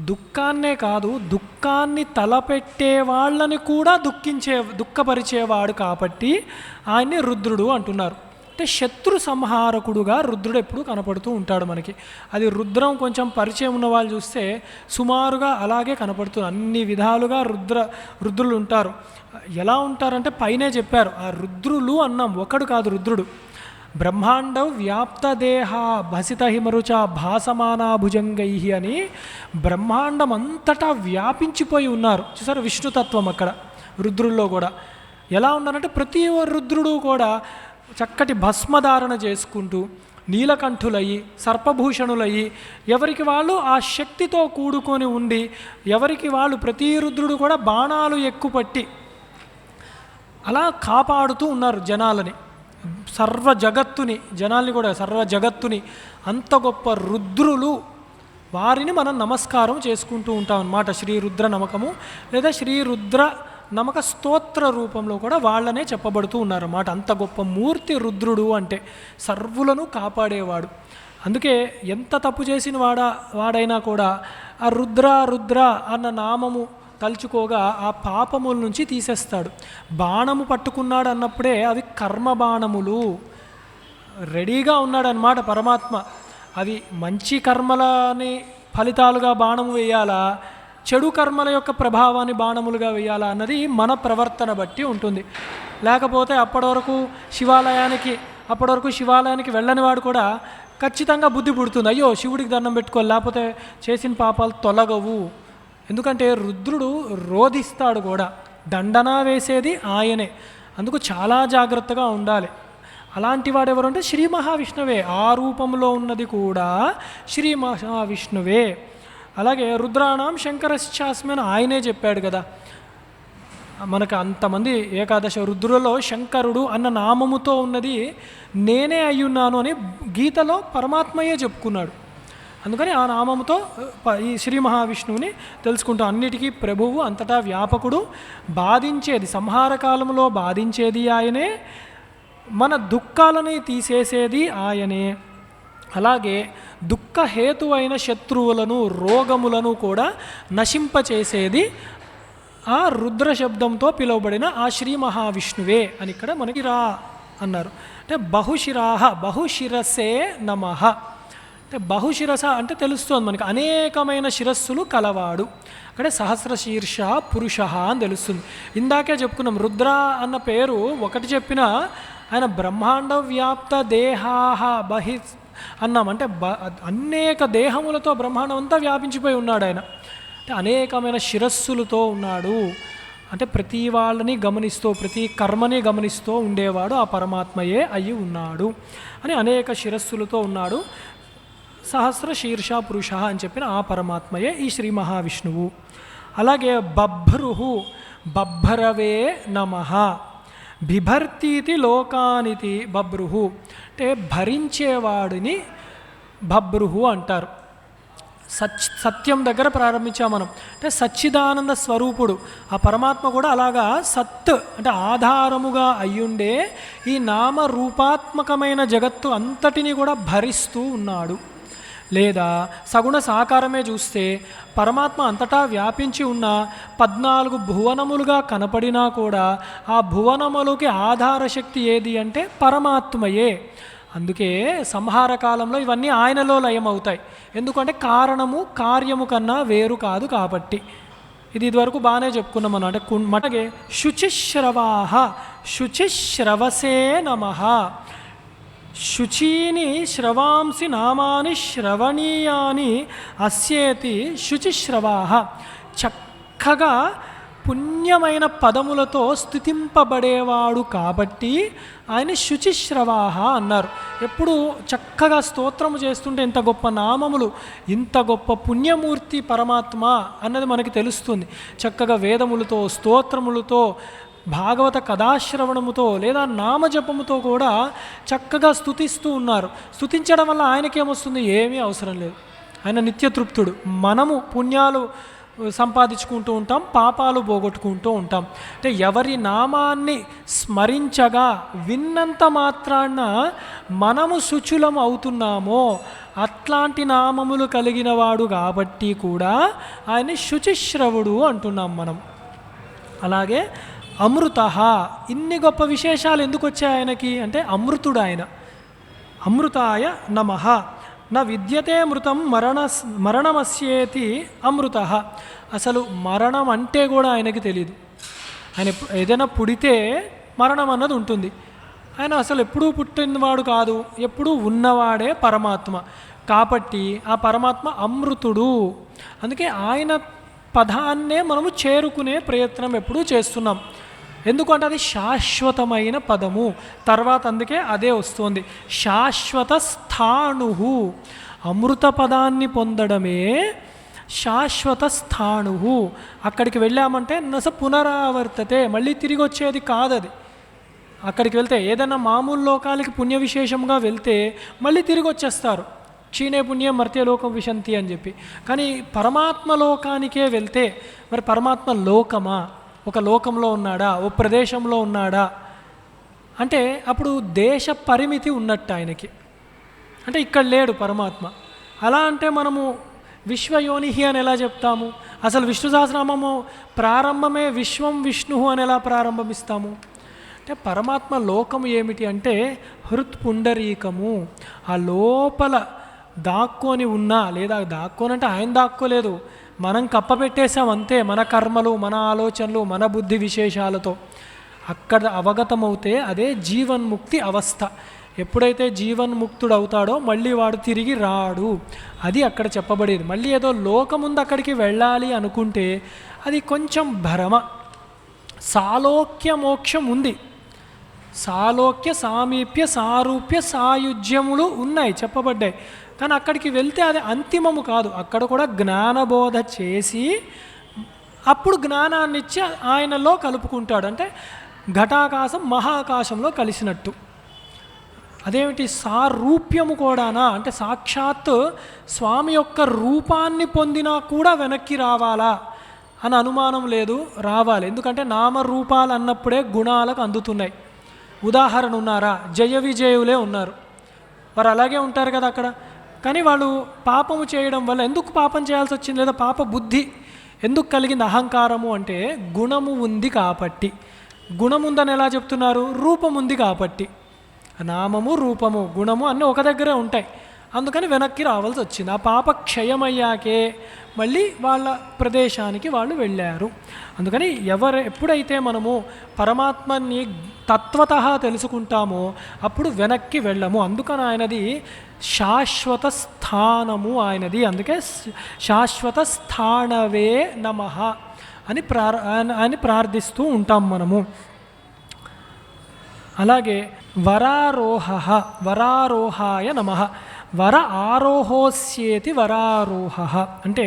దుఃఖాన్నే కాదు, దుఃఖాన్ని తలపెట్టే వాళ్ళని కూడా దుఃఖపరిచేవాడు కాబట్టి ఆయన్ని రుద్రుడు అంటున్నారు. అంటే శత్రు సంహారకుడుగా రుద్రుడు ఎప్పుడు కనపడుతూ ఉంటాడు మనకి. అది రుద్రం కొంచెం పరిచయం ఉన్న వాళ్ళు చూస్తే సుమారుగా అలాగే కనపడుతుంది. అన్ని విధాలుగా రుద్రులు ఉంటారు. ఎలా ఉంటారంటే పైనే చెప్పారు. ఆ రుద్రులు అన్నాం, ఒకడు కాదు రుద్రుడు. బ్రహ్మాండం వ్యాప్తదేహ భసిత హిమరుచ భాసమానా భుజంగై అని బ్రహ్మాండం అంతటా వ్యాపించిపోయి ఉన్నారు. చూసారు విష్ణుతత్వం అక్కడ రుద్రుల్లో కూడా. ఎలా ఉన్నారంటే ప్రతి రుద్రుడు కూడా చక్కటి భస్మధారణ చేసుకుంటూ నీలకంఠులయ్యి సర్పభూషణులయ్యి ఎవరికి వాళ్ళు ఆ శక్తితో కూడుకొని ఉండి ఎవరికి వాళ్ళు ప్రతి రుద్రుడు కూడా బాణాలు ఎక్కుపట్టి అలా కాపాడుతూ ఉన్నారు జనాలని, సర్వ జగత్తుని, జనాల్ని కూడా సర్వ జగత్తుని. అంత గొప్ప రుద్రులు, వారిని మనం నమస్కారం చేసుకుంటూ ఉంటాం అన్నమాట. శ్రీ రుద్ర నమకము లేదా శ్రీ రుద్ర నమక స్తోత్ర రూపంలో కూడా వాళ్ళనే చెప్పబడుతూ ఉన్నారన్నమాట. అంత గొప్ప మూర్తి రుద్రుడు అంటే సర్వులను కాపాడేవాడు. అందుకే ఎంత తప్పు చేసిన వాడైనా కూడా ఆ రుద్ర రుద్ర అన్న నామము తలుచుకోగా ఆ పాపముల నుంచి తీసేస్తాడు. బాణము పట్టుకున్నాడు అన్నప్పుడే అవి కర్మ బాణములు, రెడీగా ఉన్నాడనమాట పరమాత్మ. అవి మంచి కర్మలని ఫలితాలుగా బాణము వేయాలా, చెడు కర్మల యొక్క ప్రభావాన్ని బాణములుగా వేయాలా అన్నది మన ప్రవర్తన బట్టి ఉంటుంది. లేకపోతే అప్పటి వరకు శివాలయానికి వెళ్ళని వాడు కూడా ఖచ్చితంగా బుద్ధి పుడుతుంది, అయ్యో శివుడికి దండం పెట్టుకోవాలి, లేకపోతే చేసిన పాపాలు తొలగవు. ఎందుకంటే రుద్రుడు రోధిస్తాడు కూడా, దండన వేసేది ఆయనే. అందుకు చాలా జాగ్రత్తగా ఉండాలి. అలాంటి వాడు ఎవరు అంటే శ్రీ మహావిష్ణువే. ఆ రూపంలో ఉన్నది కూడా శ్రీ మహావిష్ణువే. అలాగే రుద్రాణం శంకరశ్చాస్మి అని ఆయనే చెప్పాడు కదా. మనకు అంతమంది ఏకాదశ రుద్రులలో శంకరుడు అన్న నామముతో ఉన్నది నేనే అయ్యున్నాను అని గీతలో పరమాత్మయే చెప్పుకున్నాడు. అందుకని ఆ నామముతో ఈ శ్రీ మహావిష్ణువుని తెలుసుకుంటాం. అన్నిటికీ ప్రభువు, అంతటా వ్యాపకుడు, బాధించేది సంహార కాలంలో బాధించేది ఆయనే, మన దుఃఖాలని తీసేసేది ఆయనే. అలాగే దుఃఖహేతువైన శత్రువులను, రోగములను కూడా నశింపచేసేది ఆ రుద్ర శబ్దంతో పిలువబడిన ఆ శ్రీ మహావిష్ణువే అని ఇక్కడ మనకి రా అన్నారు. అంటే బహుశిరాహ, బహుశిరసే నమః. అంటే బహుశిరస అంటే తెలుస్తుంది మనకి, అనేకమైన శిరస్సులు కలవాడు. అక్కడే సహస్రశీర్ష పురుష అని తెలుస్తుంది. ఇందాకే చెప్పుకున్నాం, రుద్ర అన్న పేరు ఒకటి చెప్పినా ఆయన బ్రహ్మాండ వ్యాప్త దేహాహ బహి అన్నాం. అంటే అనేక దేహములతో బ్రహ్మాండం అంతా వ్యాపించిపోయి ఉన్నాడు ఆయన. అంటే అనేకమైన శిరస్సులతో ఉన్నాడు. అంటే ప్రతి వాళ్ళని గమనిస్తూ, ప్రతి కర్మని గమనిస్తూ ఉండేవాడు ఆ పరమాత్మయే అయి ఉన్నాడు అని. అనేక శిరస్సులతో ఉన్నాడు, సహస్ర శీర్ష పురుష అని చెప్పిన ఆ పరమాత్మయే ఈ శ్రీ మహావిష్ణువు. అలాగే బభ్రుహు, బభ్రవే నమః. బిభర్తీతి లోకానితి బభ్రుహు. అంటే భరించేవాడిని బభ్రుహు అంటారు. సత్యం దగ్గర ప్రారంభించాం మనం. అంటే సచ్చిదానంద స్వరూపుడు ఆ పరమాత్మ కూడా అలాగా సత్ అంటే ఆధారముగా అయ్యుండే ఈ నామరూపాత్మకమైన జగత్తు అంతటిని కూడా భరిస్తూ ఉన్నాడు. లేదా సగుణ సాకారమే చూస్తే పరమాత్మ అంతటా వ్యాపించి ఉన్న 14 భువనములుగా కనపడినా కూడా ఆ భువనములకి ఆధారశక్తి ఏది అంటే పరమాత్మయే. అందుకే సంహార కాలంలో ఇవన్నీ ఆయనలో లయమవుతాయి. ఎందుకంటే కారణము కార్యము కన్నా వేరు కాదు కాబట్టి. ఇది ఇదివరకు బాగానే చెప్పుకున్నాం మనం. అంటే మనగే శుచిశ్రవాహ, శుచిశ్రవసే నమః. శుచీని శ్రవాంసి నామాని శ్రవణీయాని అస్యేతి శుచిశ్రవాహ. చక్కగా పుణ్యమైన పదములతో స్తుతింపబడేవాడు కాబట్టి ఆయన శుచిశ్రవాహ అన్నారు. ఎప్పుడు చక్కగా స్తోత్రము చేస్తుంటే ఇంత గొప్ప నామములు, ఇంత గొప్ప పుణ్యమూర్తి పరమాత్మ అన్నది మనకి తెలుస్తుంది. చక్కగా వేదములతో, స్తోత్రములతో, భాగవత కథాశ్రవణముతో లేదా నామజపముతో కూడా చక్కగా స్తుతిస్తూ ఉన్నారు. స్తుతించడం వల్ల ఆయనకేమొస్తుంది? ఏమీ అవసరం లేదు. ఆయన నిత్యతృప్తుడు. మనము పుణ్యాలు సంపాదించుకుంటూ ఉంటాం, పాపాలు పోగొట్టుకుంటూ ఉంటాం. అంటే ఎవరి నామాన్ని స్మరించగా విన్నంత మాత్రాన మనము శుచులం అవుతున్నామో అట్లాంటి నామములు కలిగిన వాడు కాబట్టి కూడా ఆయన శుచిశ్రవుడు అంటున్నాం మనం. అలాగే అమృత. ఇన్ని గొప్ప విశేషాలు ఎందుకు వచ్చాయి ఆయనకి అంటే అమృతుడు ఆయన. అమృతాయ నమః. నా విద్యతే మృతం మరణమస్యేతి అమృత. అసలు మరణం అంటే కూడా ఆయనకి తెలియదు. ఆయన ఏదైనా పుడితే మరణం అన్నది ఉంటుంది. ఆయన అసలు ఎప్పుడూ పుట్టినవాడు కాదు, ఎప్పుడూ ఉన్నవాడే పరమాత్మ. కాబట్టి ఆ పరమాత్మ అమృతుడు. అందుకే ఆయన పదాన్నే మనము చేరుకునే ప్రయత్నం ఎప్పుడూ చేస్తున్నాం. ఎందుకంటే అది శాశ్వతమైన పదము. తర్వాత అందుకే అదే వస్తుంది, శాశ్వత స్థాణు. అమృత పదాన్ని పొందడమే శాశ్వత స్థాణు. అక్కడికి వెళ్ళామంటే నస పునరావర్తతే, మళ్ళీ తిరిగి వచ్చేది కాదది. అక్కడికి వెళ్తే ఏదైనా మామూలు లోకాలకి పుణ్య విశేషంగా వెళ్తే మళ్ళీ తిరిగి వచ్చేస్తారు. క్షీణే పుణ్యం మర్త్యలోకం విశంతి అని చెప్పి. కానీ పరమాత్మ లోకానికే వెళ్తే మరి పరమాత్మ లోకమా? ఒక లోకంలో ఉన్నాడా? ఓ ప్రదేశంలో ఉన్నాడా? అంటే అప్పుడు దేశ పరిమితి ఉన్నట్టు ఆయనకి. అంటే ఇక్కడ లేడు పరమాత్మ. అలా అంటే మనము విశ్వయోనిహి అని ఎలా చెప్తాము? అసలు విష్ణు సహస్రనామము ప్రారంభమే విశ్వం విష్ణు అని ఎలా ప్రారంభమిస్తాము? అంటే పరమాత్మ లోకము ఏమిటి అంటే హృత్పుండరీకము. ఆ లోపల దాక్కొని ఉన్నా, లేదా దాక్కొని అంటే ఆయన దాక్కోలేదు, మనం కప్పపెట్టేసాం అంతే, మన కర్మలు, మన ఆలోచనలు, మన బుద్ధి విశేషాలతో. అక్కడ అవగతమవుతే అదే జీవన్ముక్తి అవస్థ. ఎప్పుడైతే జీవన్ముక్తుడు అవుతాడో మళ్ళీ వాడు తిరిగి రాడు. అది అక్కడ చెప్పబడేది. మళ్ళీ ఏదో లోకముందు అక్కడికి వెళ్ళాలి అనుకుంటే అది కొంచెం భ్రమ. సాలోక్య మోక్షం ఉంది, సాలోక్య సామీప్య సారూప్య సాయుజ్యములు ఉన్నాయి, చెప్పబడ్డాయి. కానీ అక్కడికి వెళ్తే అది అంతిమము కాదు. అక్కడ కూడా జ్ఞానబోధ చేసి అప్పుడు జ్ఞానాన్ని ఇచ్చి ఆయనలో కలుపుకుంటాడు. అంటే ఘటాకాశం మహాకాశంలో కలిసినట్టు. అదేమిటి సారూప్యము కూడానా అంటే సాక్షాత్ స్వామి యొక్క రూపాన్ని పొందినా కూడా వెనక్కి రావాలా అని అనుమానం లేదు, రావాలి. ఎందుకంటే నామరూపాలు అన్నప్పుడే గుణాలకు అందుతున్నాయి. ఉదాహరణ ఉన్నారా? జయ విజయులే ఉన్నారు, వారు అలాగే ఉంటారు కదా అక్కడ. కానీ వాళ్ళు పాపము చేయడం వల్ల, ఎందుకు పాపం చేయాల్సి వచ్చింది, లేదా పాప బుద్ధి ఎందుకు కలిగింది? అహంకారము అంటే గుణము ఉంది కాబట్టి. గుణం ఉందని ఎలా చెప్తున్నారు? రూపం ఉంది కాబట్టి. నామము రూపము గుణము అన్నీ ఒక దగ్గరే ఉంటాయి, అందుకని వెనక్కి రావాల్సి వచ్చింది. ఆ పాప క్షయమయ్యాకే మళ్ళీ వాళ్ళ ప్రదేశానికి వాళ్ళు వెళ్ళారు. అందుకని ఎప్పుడైతే మనము పరమాత్మని తత్వతః తెలుసుకుంటామో అప్పుడు వెనక్కి వెళ్ళము. అందుకని ఆయనది శాశ్వత స్థానము ఆయనది. అందుకే శాశ్వత స్థానవే నమః అని ప్రార్థిస్తూ ఉంటాం మనము. అలాగే వరారోహాయ నమః. వర ఆరోహోస్యేతి వరారోహ అంటే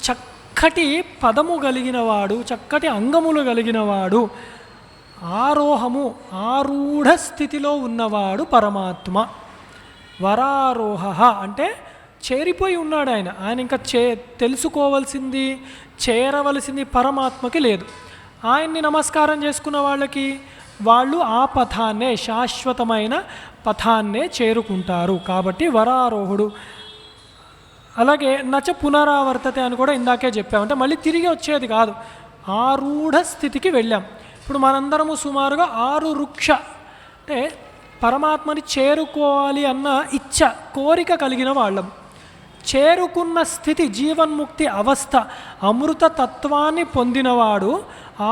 చక్కటి పదము కలిగినవాడు, చక్కటి అంగములు కలిగినవాడు, ఆరోహము ఆరూఢ స్థితిలో ఉన్నవాడు పరమాత్మ. వరారోహ అంటే చేరిపోయి ఉన్నాడు ఆయన. ఆయన ఇంకా తెలుసుకోవలసింది, చేరవలసింది పరమాత్మకి లేదు. ఆయన్ని నమస్కారం చేసుకున్న వాళ్ళకి వాళ్ళు ఆ పథాన్నే, శాశ్వతమైన పథాన్నే చేరుకుంటారు. కాబట్టి వరారోహుడు. అలాగే నచ పునరావర్తతే అని కూడా ఇందాకే చెప్పాం. అంటే మళ్ళీ తిరిగి వచ్చేది కాదు, ఆరూఢ స్థితికి వెళ్ళాం. ఇప్పుడు మనందరము సుమారుగా 6 వృక్ష అంటే పరమాత్మని చేరుకోవాలి అన్న ఇచ్చ, కోరిక కలిగిన వాళ్ళం. చేరుకున్న స్థితి జీవన్ముక్తి అవస్థ, అమృత తత్వాన్ని పొందినవాడు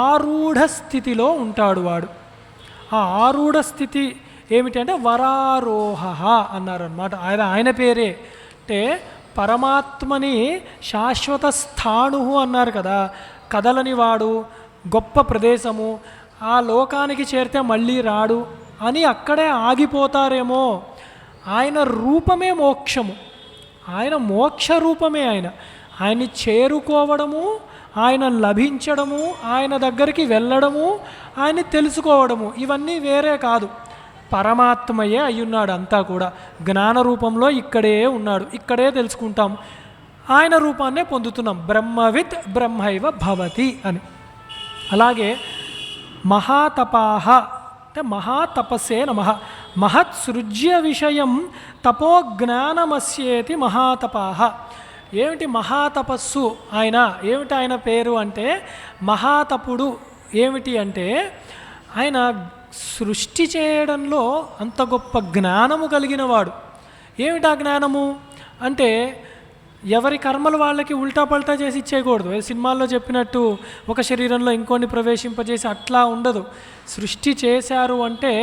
ఆరూఢ స్థితిలో ఉంటాడు. వాడు ఆ ఆరూఢ స్థితి ఏమిటి అంటే వరారోహ అన్నారన్నమాట. ఆయన పేరే. అంటే పరమాత్మని శాశ్వత స్థాణు అన్నారు కదా, కదలని వాడు, గొప్ప ప్రదేశము, ఆ లోకానికి చేరితే మళ్ళీ రాడు అని అక్కడే ఆగిపోతారేమో. ఆయన రూపమే మోక్షము, ఆయన మోక్ష రూపమే. ఆయన్ని చేరుకోవడము, ఆయన లభించడము, ఆయన దగ్గరికి వెళ్ళడము, ఆయన్ని తెలుసుకోవడము, ఇవన్నీ వేరే కాదు. పరమాత్మయే అయ్యున్నాడు అంతా కూడా. జ్ఞాన రూపంలో ఇక్కడే ఉన్నాడు, ఇక్కడే తెలుసుకుంటాం, ఆయన రూపాన్నే పొందుతున్నాం. బ్రహ్మవిత్ బ్రహ్మైవ భవతి అని. అలాగే మహాతపాహ అంటే మహాతపస్సే నమః. మహత్సృజ్య విషయం తపోజ్ఞానమస్యేతి మహాతపాహ. ఏమిటి మహాతపస్సు? ఏమిటి ఆయన పేరు అంటే మహాతపుడు. ఏమిటి అంటే ఆయన సృష్టి చేయడంలో అంత గొప్ప జ్ఞానము కలిగినవాడు. ఏమిటా జ్ఞానము అంటే ఎవరి కర్మలు వాళ్ళకి ఉల్టా పల్టా చేసి ఇచ్చేయకూడదు. సినిమాల్లో చెప్పినట్టు ఒక శరీరంలో ఇంకొన్ని ప్రవేశింపజేసి అట్లా ఉండదు. సృష్టి చేశారు అంటే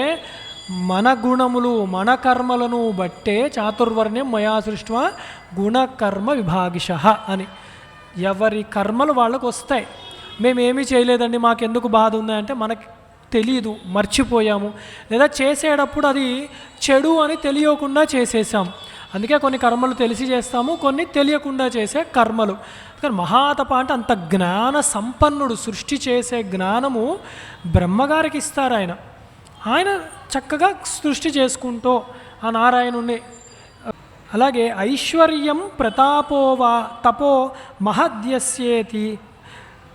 మన గుణములు, మన కర్మలను బట్టే చాతుర్వర్ణ్యం మయా సృష్ట్వా గుణకర్మ విభాగిషః అని. ఎవరి కర్మలు వాళ్ళకు వస్తాయి. మేమేమీ చేయలేదండి, మాకెందుకు బాధ ఉందంటే మనకి తెలీదు, మర్చిపోయాము, లేదా చేసేటప్పుడు అది చెడు అని తెలియకుండా చేసేసాం. అందుకే కొన్ని కర్మలు తెలిసి చేస్తాము, కొన్ని తెలియకుండా చేసే కర్మలు. కానీ మహాతప అంటే అంత జ్ఞాన సంపన్నుడు. సృష్టి చేసే జ్ఞానము బ్రహ్మగారికి ఇస్తారు ఆయన చక్కగా సృష్టి చేసుకుంటూ ఆ నారాయణుణ్ణి. అలాగే ఐశ్వర్యం ప్రతాపోవా తపో మహద్యస్యేతి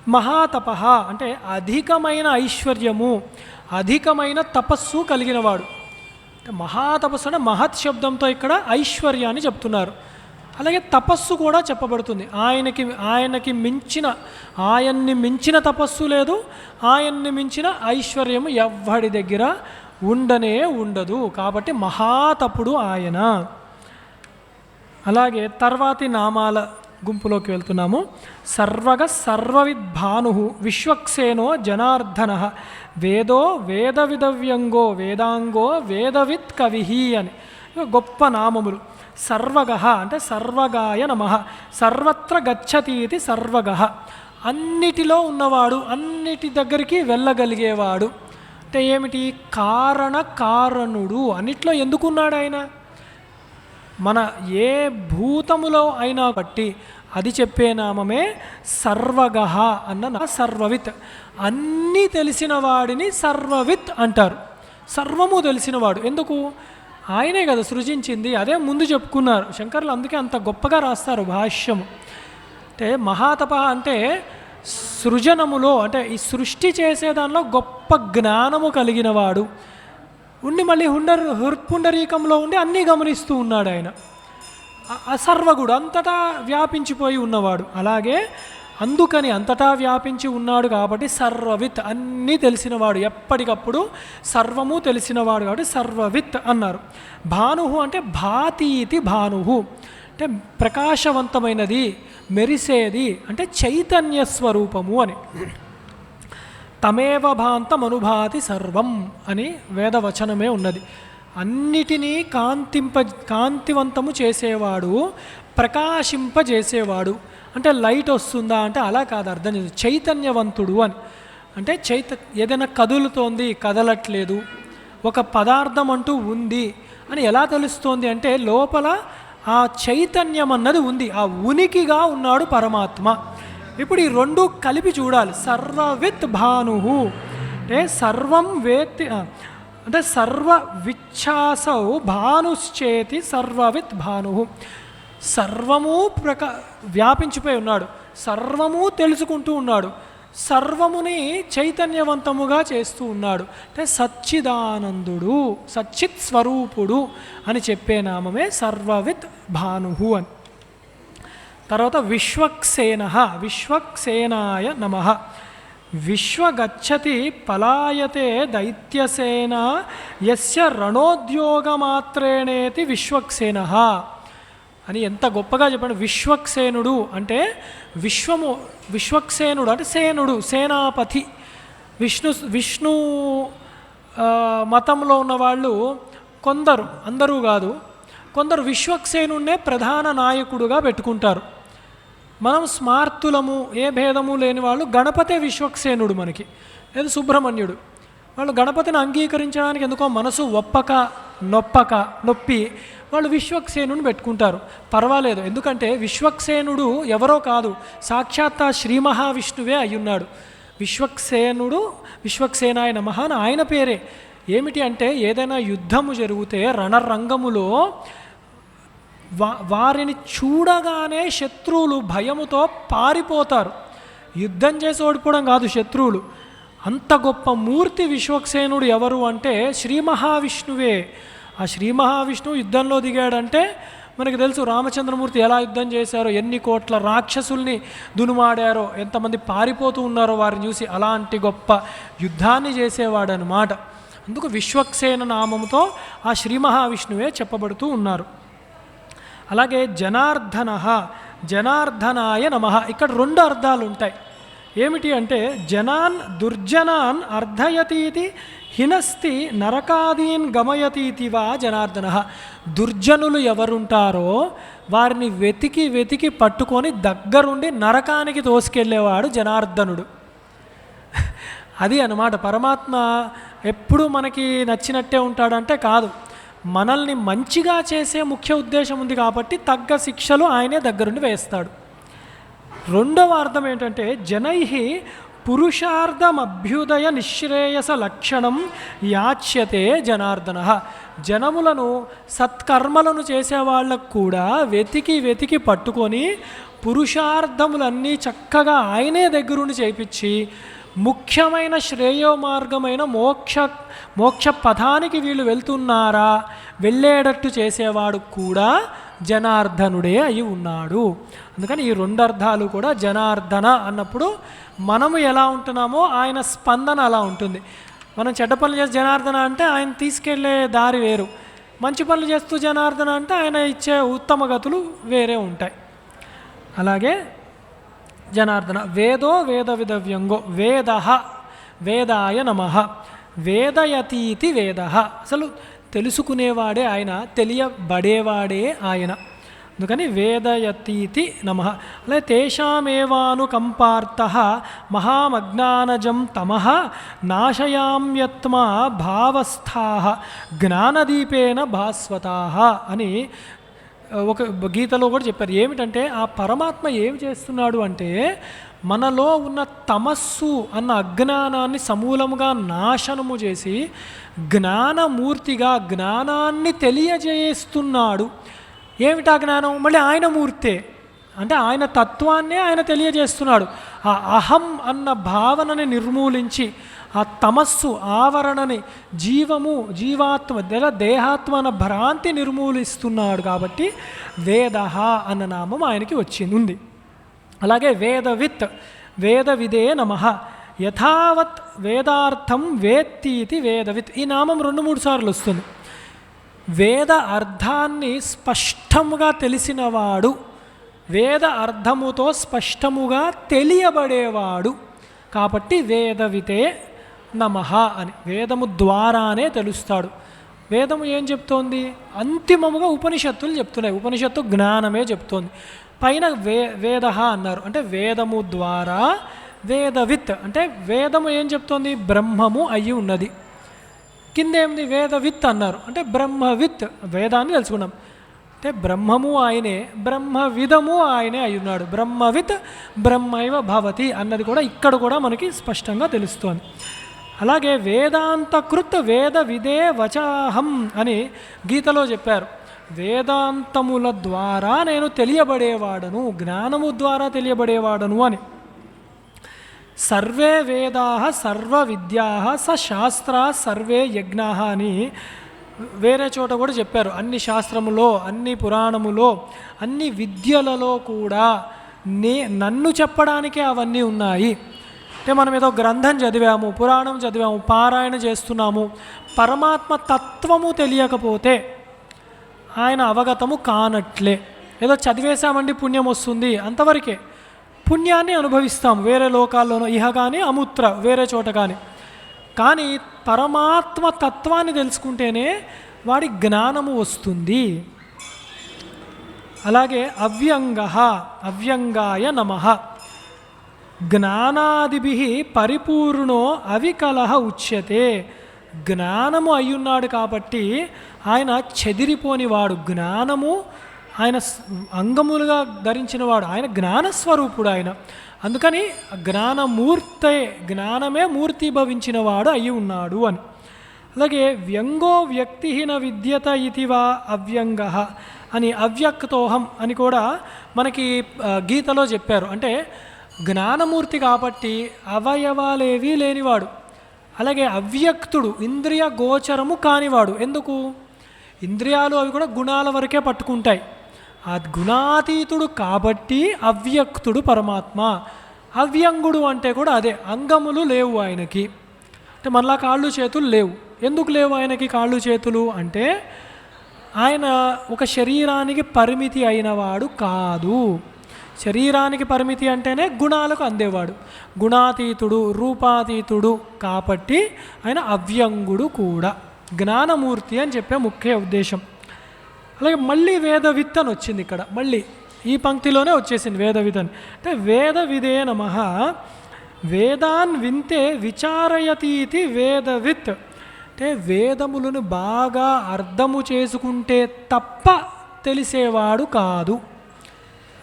మహాతప అంటే అధికమైన ఐశ్వర్యము, అధికమైన తపస్సు కలిగినవాడు. మహాతపస్సు అంటే మహత్ శబ్దంతో ఇక్కడ ఐశ్వర్యాన్ని చెప్తున్నారు. అలాగే తపస్సు కూడా చెప్పబడుతుంది. ఆయన్ని మించిన తపస్సు లేదు, ఆయన్ని మించిన ఐశ్వర్యం ఎవ్వడి దగ్గర ఉండనే ఉండదు. కాబట్టి మహాతపుడు ఆయన. అలాగే తర్వాతి నామాల గుంపులోకి వెళ్తున్నాము. సర్వగ సర్వవిద్భాను విశ్వక్సేనో జనార్దన వేదో వేదవిదవ్యంగో వేదాంగో వేదవిత్ కవి అని గొప్ప నామములు. సర్వగ అంటే సర్వగాయ నమః, సర్వత్ర గచ్చతీతి సర్వగ, అన్నిటిలో ఉన్నవాడు, అన్నిటి దగ్గరికి వెళ్ళగలిగేవాడు. అంటే ఏమిటి? కారణుడు. అన్నిట్లో ఎందుకున్నాడు ఆయన? మన ఏ భూతములో అయినా బట్టి అది చెప్పే నామమే సర్వగ అన్న. సర్వవిత్, అన్నీ తెలిసిన వాడిని సర్వవిత్ అంటారు. సర్వము తెలిసినవాడు. ఎందుకు? ఆయనే కదా సృజించింది. అదే ముందు చెప్పుకున్నారు శంకర్లు. అందుకే అంత గొప్పగా రాస్తారు భాష్యము. అంటే మహాతప అంటే సృజనములో, అంటే ఈ సృష్టి చేసే దానిలో గొప్ప జ్ఞానము కలిగిన వాడు ఉండి మళ్ళీ హృత్పుండరీకంలో ఉండి అన్నీ గమనిస్తూ ఉన్నాడు ఆయన. సర్వగుడు, అంతటా వ్యాపించిపోయి ఉన్నవాడు. అలాగే అందుకని అంతటా వ్యాపించి ఉన్నాడు కాబట్టి సర్వవిత్, అన్నీ తెలిసినవాడు, ఎప్పటికప్పుడు సర్వము తెలిసినవాడు కాబట్టి సర్వవిత్ అన్నారు. భాను అంటే భాతీతి భాను అంటే ప్రకాశవంతమైనది, మెరిసేది, అంటే చైతన్య స్వరూపము అని. తమేవ భాంతమనుభాతి సర్వం అని వేదవచనమే ఉన్నది. అన్నిటినీ కాంతివంతము చేసేవాడు, ప్రకాశింపజేసేవాడు. అంటే లైట్ వస్తుందా అంటే అలా కాదు, అర్థం చేసి చైతన్యవంతుడు అని. అంటే ఏదైనా కదులుతోంది, కదలట్లేదు, ఒక పదార్థం అంటూ ఉంది అని ఎలా తెలుస్తోంది అంటే లోపల ఆ చైతన్యం అన్నది ఉంది, ఆ ఉనికిగా ఉన్నాడు పరమాత్మ. ఇప్పుడు ఈ రెండు కలిపి చూడాలి. సర్వవిత్ భాను అంటే సర్వం వేత్తి, అంటే సర్వ విచ్ఛాసౌ భానుశ్చేతి సర్వవిత్ భాను. సర్వము వ్యాపించిపోయి ఉన్నాడు, సర్వము తెలుసుకుంటూ ఉన్నాడు, సర్వముని చైతన్యవంతముగా చేస్తూ ఉన్నాడు. అంటే సచ్చిదానందుడు, సచ్చిత్ స్వరూపుడు అని చెప్పే నామమే సర్వవిత్ భాను అని. తర్వాత విశ్వక్సేన, విశ్వక్సేనాయ నమః. విశ్వగచ్చతి పలాయతే దైత్యసేన యస్య రణోద్యోగమాత్రేణేతి విశ్వక్సేన అని ఎంత గొప్పగా చెప్పండి. విశ్వక్సేనుడు అంటే విశ్వక్సేనుడు అంటే సేనుడు, సేనాపతి. విష్ణు మతంలో ఉన్నవాళ్ళు కొందరు, అందరూ కాదు, కొందరు విశ్వక్సేనుడినే ప్రధాన నాయకుడుగా పెట్టుకుంటారు. మనం స్మార్తులము, ఏ భేదము లేని వాళ్ళు గణపతే విశ్వక్సేనుడు మనకి, లేదు సుబ్రహ్మణ్యుడు. వాళ్ళు గణపతిని అంగీకరించడానికి ఎందుకో మనసు నొప్పి వాళ్ళు విశ్వక్సేనుని పెట్టుకుంటారు. పర్వాలేదు, ఎందుకంటే విశ్వక్సేనుడు ఎవరో కాదు, సాక్షాత్ శ్రీ మహావిష్ణువే అయ్యున్నాడు. విశ్వక్సేనుడు, విశ్వక్సేనాయ నమః అని ఆయన పేరే. ఏమిటి అంటే ఏదైనా యుద్ధము జరిగితే రణరంగములో వారిని చూడగానే శత్రువులు భయముతో పారిపోతారు. యుద్ధం చేసి ఓడిపోవడం కాదు శత్రువులు. అంత గొప్ప మూర్తి విశ్వక్సేనుడు ఎవరు అంటే శ్రీ మహావిష్ణువే. ఆ శ్రీ మహావిష్ణువు యుద్ధంలో దిగాడంటే మనకు తెలుసు రామచంద్రమూర్తి ఎలా యుద్ధం చేశారో, ఎన్ని కోట్ల రాక్షసుల్ని దునుమాడారో, ఎంతమంది పారిపోతూ ఉన్నారో వారిని చూసి. అలాంటి గొప్ప యుద్ధాన్ని చేసేవాడు అన్నమాట. అందుకు విశ్వక్సేన నామముతో ఆ శ్రీ మహావిష్ణువే చెప్పబడుతూ ఉన్నారు. అలాగే జనార్దనాయ నమః. ఇక్కడ రెండు అర్థాలు ఉంటాయి. ఏమిటి అంటే జనాన్ దుర్జనాన్ అర్ధయతీతి హినస్తి నరకాదీన్ గమయతీతి వా జనార్దన. దుర్జనులు ఎవరుంటారో వారిని వెతికి పట్టుకొని దగ్గరుండి నరకానికి తోసుకెళ్ళేవాడు జనార్దనుడు. అది అన్నమాట. పరమాత్మ ఎప్పుడు మనకి నచ్చినట్టే ఉంటాడంటే కాదు, మనల్ని మంచిగా చేసే ముఖ్య ఉద్దేశం ఉంది కాబట్టి తగ్గ శిక్షలు ఆయనే దగ్గరుండి వేస్తాడు. రెండవ అర్థం ఏంటంటే జనైః పురుషార్థమభ్యుదయ నిశ్రేయస లక్షణం యాచ్యతే జనార్దన. జనములను సత్కర్మలను చేసేవాళ్ళకు కూడా వెతికి పట్టుకొని పురుషార్థములన్నీ చక్కగా ఆయనే దగ్గరుండి చేయించి ముఖ్యమైన శ్రేయో మార్గమైన మోక్ష పథానికి వీళ్ళు వెళ్తున్నారా వెళ్ళేటట్టు చేసేవాడు కూడా జనార్దనుడే అయి ఉన్నాడు. అందుకని ఈ రెండు అర్థాలు కూడా జనార్దన అన్నప్పుడు మనము ఎలా ఉంటున్నామో ఆయన స్పందన అలా ఉంటుంది. మనం చెడ్డ పనులు చేసి జనార్దన అంటే ఆయన తీసుకెళ్లే దారి వేరు, మంచి పనులు చేస్తూ జనార్దన అంటే ఆయన ఇచ్చే ఉత్తమ గతులు వేరే ఉంటాయి. అలాగే జనార్దన. వేదో వేద విదవ్యంగో వేద వేదాయ నమః వేదయతీతి వేద. అసలు తెలుసుకునేవాడే ఆయన, తెలియబడేవాడే ఆయన. అందుకని వేదయతీతి నమః. అలాగే తేషామేవానుకంపార్థః మహామజ్ఞానజం తమః నాశయామ్యత్మా భావస్థాః జ్ఞానదీపేన భాస్వతాః అని ఒక గీతలో కూడా చెప్పారు. ఏమిటంటే ఆ పరమాత్మ ఏమి చేస్తున్నాడు అంటే మనలో ఉన్న తమస్సు అన్న అజ్ఞానాన్ని సమూలముగా నాశనము చేసి జ్ఞానమూర్తిగా జ్ఞానాన్ని తెలియజేస్తున్నాడు. ఏమిటా జ్ఞానం? మళ్ళీ ఆయన మూర్తే, అంటే ఆయన తత్వాన్నే ఆయన తెలియజేస్తున్నాడు. ఆ అహం అన్న భావనని నిర్మూలించి ఆ తమస్సు ఆవరణని జీవాత్మ దేహాత్మ అన్న భ్రాంతి నిర్మూలిస్తున్నాడు. కాబట్టి వేద అన్న నామం ఆయనకి ఉంది. అలాగే వేదవిత్ వేద విదే నమః యథావత్ వేదార్థం వేత్తీతి వేదవిత్. ఈ నామం 2-3 సార్లు వస్తుంది. వేద అర్థాన్ని స్పష్టముగా తెలిసినవాడు, వేద అర్థముతో స్పష్టముగా తెలియబడేవాడు. కాబట్టి వేదవితే నమః అని వేదము ద్వారానే తెలుస్తాడు. వేదము ఏం చెప్తోంది? అంతిమముగా ఉపనిషత్తులు చెప్తున్నాయి. ఉపనిషత్తు జ్ఞానమే చెప్తోంది. పైన వేద అన్నారు అంటే వేదము ద్వారా. వేదవిత్ అంటే వేదము ఏం చెప్తోంది? బ్రహ్మము అయి ఉన్నది. కిందేమిది? వేదవిత్ అన్నారు అంటే బ్రహ్మవిత్, వేదాన్ని తెలుసుకున్నాం. అంటే బ్రహ్మము ఆయనే, బ్రహ్మవిదము ఆయనే అయి ఉన్నాడు. బ్రహ్మవిత్ బ్రహ్మైవ భవతి అన్నది కూడా ఇక్కడ కూడా మనకి స్పష్టంగా తెలుస్తోంది. అలాగే వేదాంతకృత్ వేద విదే వచాహం అని గీతలో చెప్పారు. వేదాంతముల ద్వారా నేను తెలియబడేవాడను, జ్ఞానము ద్వారా తెలియబడేవాడను అని. సర్వే వేదా సర్వ విద్యా స శాస్త్రా సర్వే యజ్ఞా అని వేరే చోట కూడా చెప్పారు. అన్ని శాస్త్రములో, అన్ని పురాణములో, అన్ని విద్యలలో కూడా నన్ను చెప్పడానికే అవన్నీ ఉన్నాయి. అంటే మనం ఏదో గ్రంథం చదివాము, పురాణం చదివాము, పారాయణ చేస్తున్నాము, పరమాత్మ తత్వము తెలియకపోతే ఆయన అవగతము కానట్లే. ఏదో చదివేశామండి పుణ్యం వస్తుంది అంతవరకే. పుణ్యాన్ని అనుభవిస్తాం వేరే లోకాల్లోనో, ఇహ కానీ అముత్ర వేరే చోట కానీ పరమాత్మ తత్వాన్ని తెలుసుకుంటేనే వాడి జ్ఞానము వస్తుంది. అలాగే అవ్యంగాయ నమః జ్ఞానాదిభిః పరిపూర్ణో అవికలః ఉచ్యతే. జ్ఞానము అయ్యున్నాడు కాబట్టి ఆయన చెదిరిపోనివాడు, జ్ఞానము ఆయన అంగములుగా ధరించినవాడు, ఆయన జ్ఞానస్వరూపుడు ఆయన. అందుకని జ్ఞానమూర్తే, జ్ఞానమే మూర్తిభవించినవాడు అయి ఉన్నాడు అని. అలాగే వ్యంగో వ్యక్తిహీన విద్యత ఇతివా అవ్యంగ అని అవ్యక్తోహం అని కూడా మనకి గీతలో చెప్పారు. అంటే జ్ఞానమూర్తి కాబట్టి అవయవాలేవీ లేనివాడు. అలాగే అవ్యక్తుడు, ఇంద్రియ గోచరము కానివాడు. ఎందుకు? ఇంద్రియాలు అవి కూడా గుణాల వరకే పట్టుకుంటాయి. ఆ గుణాతీతుడు కాబట్టి అవ్యక్తుడు పరమాత్మ. అవ్యంగుడు అంటే కూడా అదే, అంగములు లేవు ఆయనకి. అంటే మనలా కాళ్ళు చేతులు లేవు. ఎందుకు లేవు ఆయనకి కాళ్ళు చేతులు అంటే ఆయన ఒక శరీరానికి పరిమితి అయినవాడు కాదు. శరీరానికి పరిమితి అంటేనే గుణాలకు అందేవాడు. గుణాతీతుడు, రూపాతీతుడు కాబట్టి ఆయన అవ్యంగుడు కూడా, జ్ఞానమూర్తి అని చెప్పే ముఖ్య ఉద్దేశం. అలాగే మళ్ళీ వేదవిత్ అని వచ్చింది ఇక్కడ, మళ్ళీ ఈ పంక్తిలోనే వచ్చేసింది వేదవిత్ అని. అంటే వేద విదే నమః వేదాన్ వింతే విచారయతీతి వేదవిత్. అంటే వేదములను బాగా అర్థము చేసుకుంటే తప్ప తెలిసేవాడు కాదు.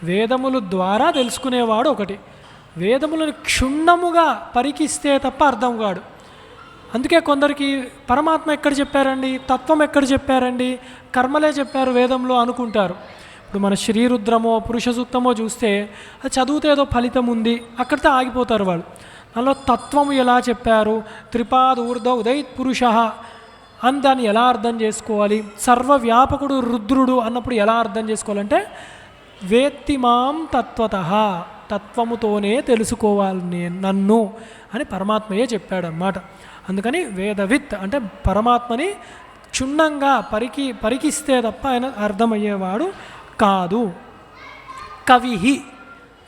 వేదముల ద్వారా తెలుసుకునేవాడు ఒకటి, వేదములను క్షుణ్ణముగా పరికిస్తే తప్ప అర్థం కాడు. అందుకే కొందరికి పరమాత్మ ఎక్కడ చెప్పారండి, తత్వం ఎక్కడ చెప్పారండి, కర్మలే చెప్పారు వేదంలో అనుకుంటారు. ఇప్పుడు మన శ్రీరుద్రమో పురుష సూక్తమో చూస్తే అది చదివితే ఏదో ఫలితం ఉంది, అక్కడితో ఆగిపోతారు వాళ్ళు. దానిలో తత్వము ఎలా చెప్పారు, త్రిపాద ఊర్ధ ఉదయ్ పురుష అని దాన్ని ఎలా అర్థం చేసుకోవాలి? సర్వవ్యాపకుడు రుద్రుడు అన్నప్పుడు ఎలా అర్థం చేసుకోవాలంటే వేత్తి మాం తత్వతః, తత్వముతోనే తెలుసుకోవాలి నన్ను అని పరమాత్మయే చెప్పాడన్నమాట. అందుకని వేదవిత్ అంటే పరమాత్మని క్షుణ్ణంగా పరికిస్తే తప్ప ఆయన అర్థమయ్యేవాడు కాదు. కవిహి,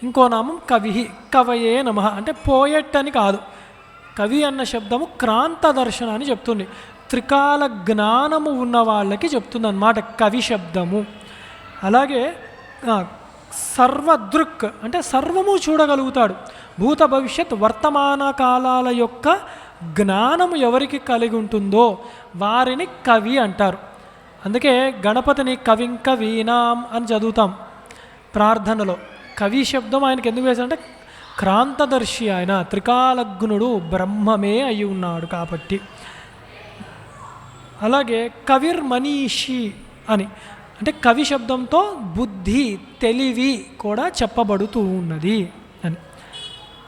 ఇంకో నామం కవిహి, కవయే నమః అంటే పోయెట్ అని కాదు. కవి అన్న శబ్దము క్రాంత దర్శన అని చెప్తుంది, త్రికాల జ్ఞానము ఉన్న వాళ్ళకి చెప్తుంది అన్నమాట కవి శబ్దము. అలాగే సర్వదృక్ అంటే సర్వము చూడగలుగుతాడు. భూత భవిష్యత్ వర్తమాన కాలాల యొక్క జ్ఞానము ఎవరికి కలిగి ఉంటుందో వారిని కవి అంటారు. అందుకే గణపతిని కవిం కవీనాం అని చదువుతాం ప్రార్థనలో. కవి శబ్దం ఆయనకి ఎందుకు వేశారంటే క్రాంతదర్శి, ఆయన త్రికాలజ్ఞుడు, బ్రహ్మమే అయి ఉన్నాడు కాబట్టి. అలాగే కవిర్మనీషి అని అంటే కవి శబ్దంతో బుద్ధి, తెలివి కూడా చెప్పబడుతూ ఉన్నది అని.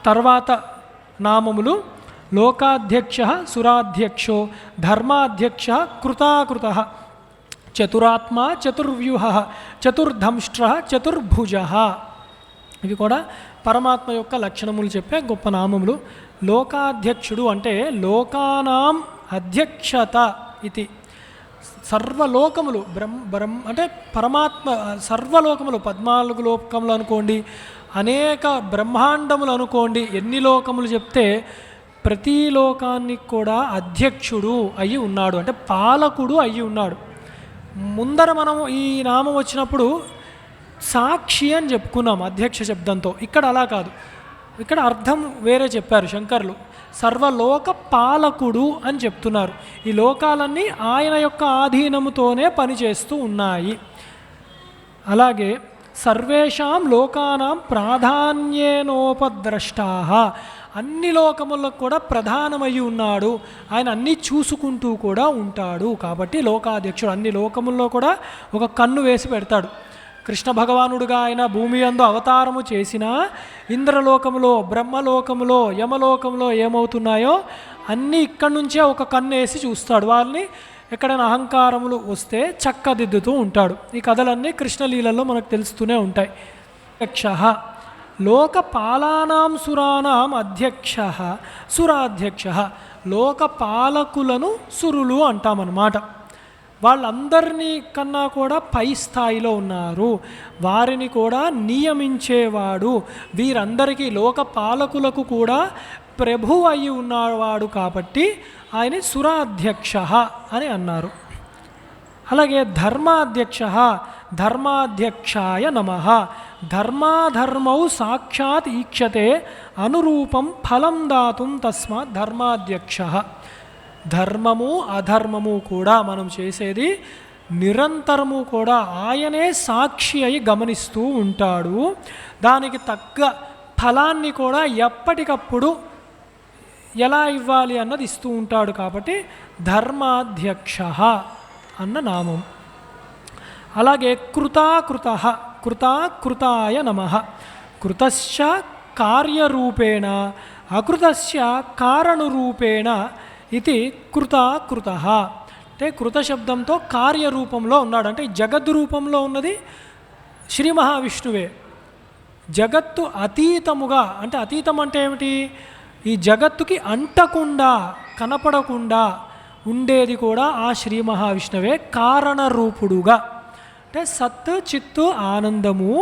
తర్వాత నామములు లోకాధ్యక్ష సురాధ్యక్షో ధర్మాధ్యక్ష కృతాకృత చతురాత్మ చతుర్వ్యూహ చతుర్ధంష్ట్ర చతుర్భుజ. ఇవి కూడా పరమాత్మ యొక్క లక్షణములు చెప్పే గొప్ప నామములు. లోకాధ్యక్షుడు అంటే లోకానాం అధ్యక్షత ఇది. సర్వలోకములు అంటే పరమాత్మ సర్వలోకములు 14 లోకములు అనుకోండి, అనేక బ్రహ్మాండములు అనుకోండి, ఎన్ని లోకములు చెప్తే ప్రతి లోకానికి కూడా అధ్యక్షుడు అయి ఉన్నాడు అంటే పాలకుడు అయి ఉన్నాడు. ముందర మనం ఈ నామం వచ్చినప్పుడు సాక్షి అని చెప్పుకున్నాం అధ్యక్ష శబ్దంతో. ఇక్కడ అలా కాదు, ఇక్కడ అర్థం వేరే చెప్పారు శంకర్లు. సర్వలోక పాలకుడు అని చెప్తున్నారు. ఈ లోకాలన్నీ ఆయన యొక్క ఆధీనముతోనే పనిచేస్తూ ఉన్నాయి. అలాగే సర్వేషాం లోకానాం ప్రాధాన్యేనోపద్రష్టాః, అన్ని లోకములకు కూడా ప్రధానమయ్యి ఉన్నాడు. ఆయన అన్నీ చూసుకుంటూ కూడా ఉంటాడు కాబట్టి లోకాధ్యక్షుడు. అన్ని లోకముల్లో కూడా ఒక కన్ను వేసి పెడతాడు. కృష్ణ భగవానుడుగా ఆయన భూమి యందు అవతారము చేసినా ఇంద్రలోకములో, బ్రహ్మలోకములో, యమలోకములో ఏమవుతున్నాయో అన్నీ ఇక్కడి నుంచే ఒక కన్ను వేసి చూస్తాడు. వాళ్ళని ఎక్కడైనా అహంకారములు వస్తే చక్కదిద్దుతూ ఉంటాడు. ఈ కథలన్నీ కృష్ణలీలలో మనకు తెలుస్తూనే ఉంటాయి. అధ్యక్ష లోకపాలానాం సురానాం అధ్యక్ష సురాధ్యక్ష, లోకపాలకులను సురులు అంటామన్నమాట. వాళ్ళందరినీ కన్నా కూడా పై స్థాయిలో ఉన్నారు, వారిని కూడా నియమించేవాడు. వీరందరికీ లోకపాలకులకు కూడా ప్రభు అయి ఉన్నవాడు కాబట్టి ఆయన సురాధ్యక్ష అని అన్నారు. అలాగే ధర్మాధ్యక్ష ధర్మాధ్యక్షాయ నమః, ధర్మాధర్మౌ సాక్షాత్ ఈక్షతే అనురూపం ఫలం దాతుం తస్మాత్ ధర్మాధ్యక్ష. ధర్మము అధర్మము కూడా మనం చేసేది నిరంతరము కూడా ఆయనే సాక్షి అయి గమనిస్తూ ఉంటాడు. దానికి తగ్గ ఫలాన్ని కూడా ఎప్పటికప్పుడు ఎలా ఇవ్వాలి అన్నది ఇస్తూ ఉంటాడు కాబట్టి ధర్మాధ్యక్ష అన్న నామం. అలాగే కృతాకృత కృతాకృతాయ నమః, కృతశ్చ కార్యరూపేణ అకృతస్య కారణరూపేణ ఇది కృతాకృత. అంటే కృత శబ్దంతో కార్యరూపంలో ఉన్నాడు అంటే జగద్ రూపంలో ఉన్నది శ్రీ మహావిష్ణువే. జగత్తు అతీతముగా అంటే అతీతం అంటే ఏమిటి? ఈ జగత్తుకి అంటకుండా కనపడకుండా ఉండేది కూడా ఆ శ్రీ మహావిష్ణువే కారణరూపుడుగా. అంటే సత్ చిత్తు ఆనందము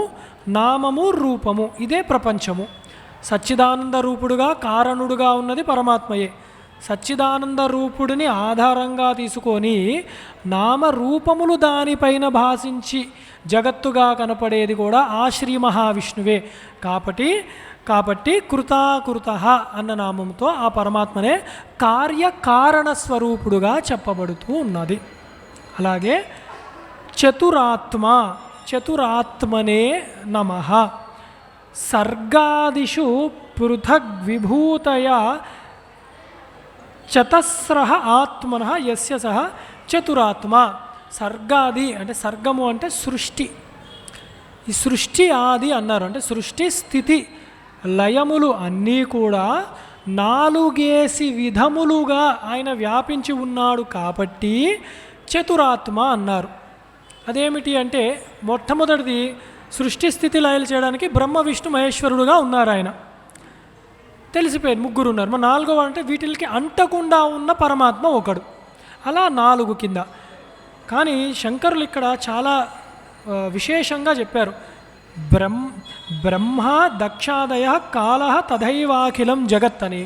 నామము రూపము ఇదే ప్రపంచము. సచ్చిదానంద రూపుడుగా కారణుడుగా ఉన్నది పరమాత్మయే. సచ్చిదానంద రూపుడిని ఆధారంగా తీసుకొని నామరూపములు దానిపైన భాషించి జగత్తుగా కనపడేది కూడా ఆ శ్రీ మహావిష్ణువే. కాబట్టి కృతాకృత అన్న నామంతో ఆ పరమాత్మనే కార్యకారణ స్వరూపుడుగా చెప్పబడుతూ ఉన్నది. అలాగే చతురాత్మ చతురాత్మనే నమః, సర్గాదిషు పృథగ్విభూతయ చతస్రః ఆత్మనః యస్య సహ చతురాత్మ. సర్గాది అంటే సర్గము అంటే సృష్టి. ఈ సృష్టి ఆది అన్నారు అంటే సృష్టి స్థితి లయములు అన్నీ కూడా నాలుగేసి విధములుగా ఆయన వ్యాపించి ఉన్నాడు కాబట్టి చతురాత్మ అన్నారు. అదేమిటి అంటే మొట్టమొదటిది సృష్టి స్థితి లయలు చేయడానికి బ్రహ్మ విష్ణు మహేశ్వరుడుగా ఉన్నారు ఆయన, తెలిసిపోయింది ముగ్గురు ఉన్నారు. మరి నాలుగవ అంటే వీటికి అంటకుండా ఉన్న పరమాత్మ ఒకడు, అలా 4 కింద. కానీ శంకరులు ఇక్కడ చాలా విశేషంగా చెప్పారు. బ్రహ్మ దక్షాదయ కాల తథైవాఖిలం జగత్ అని.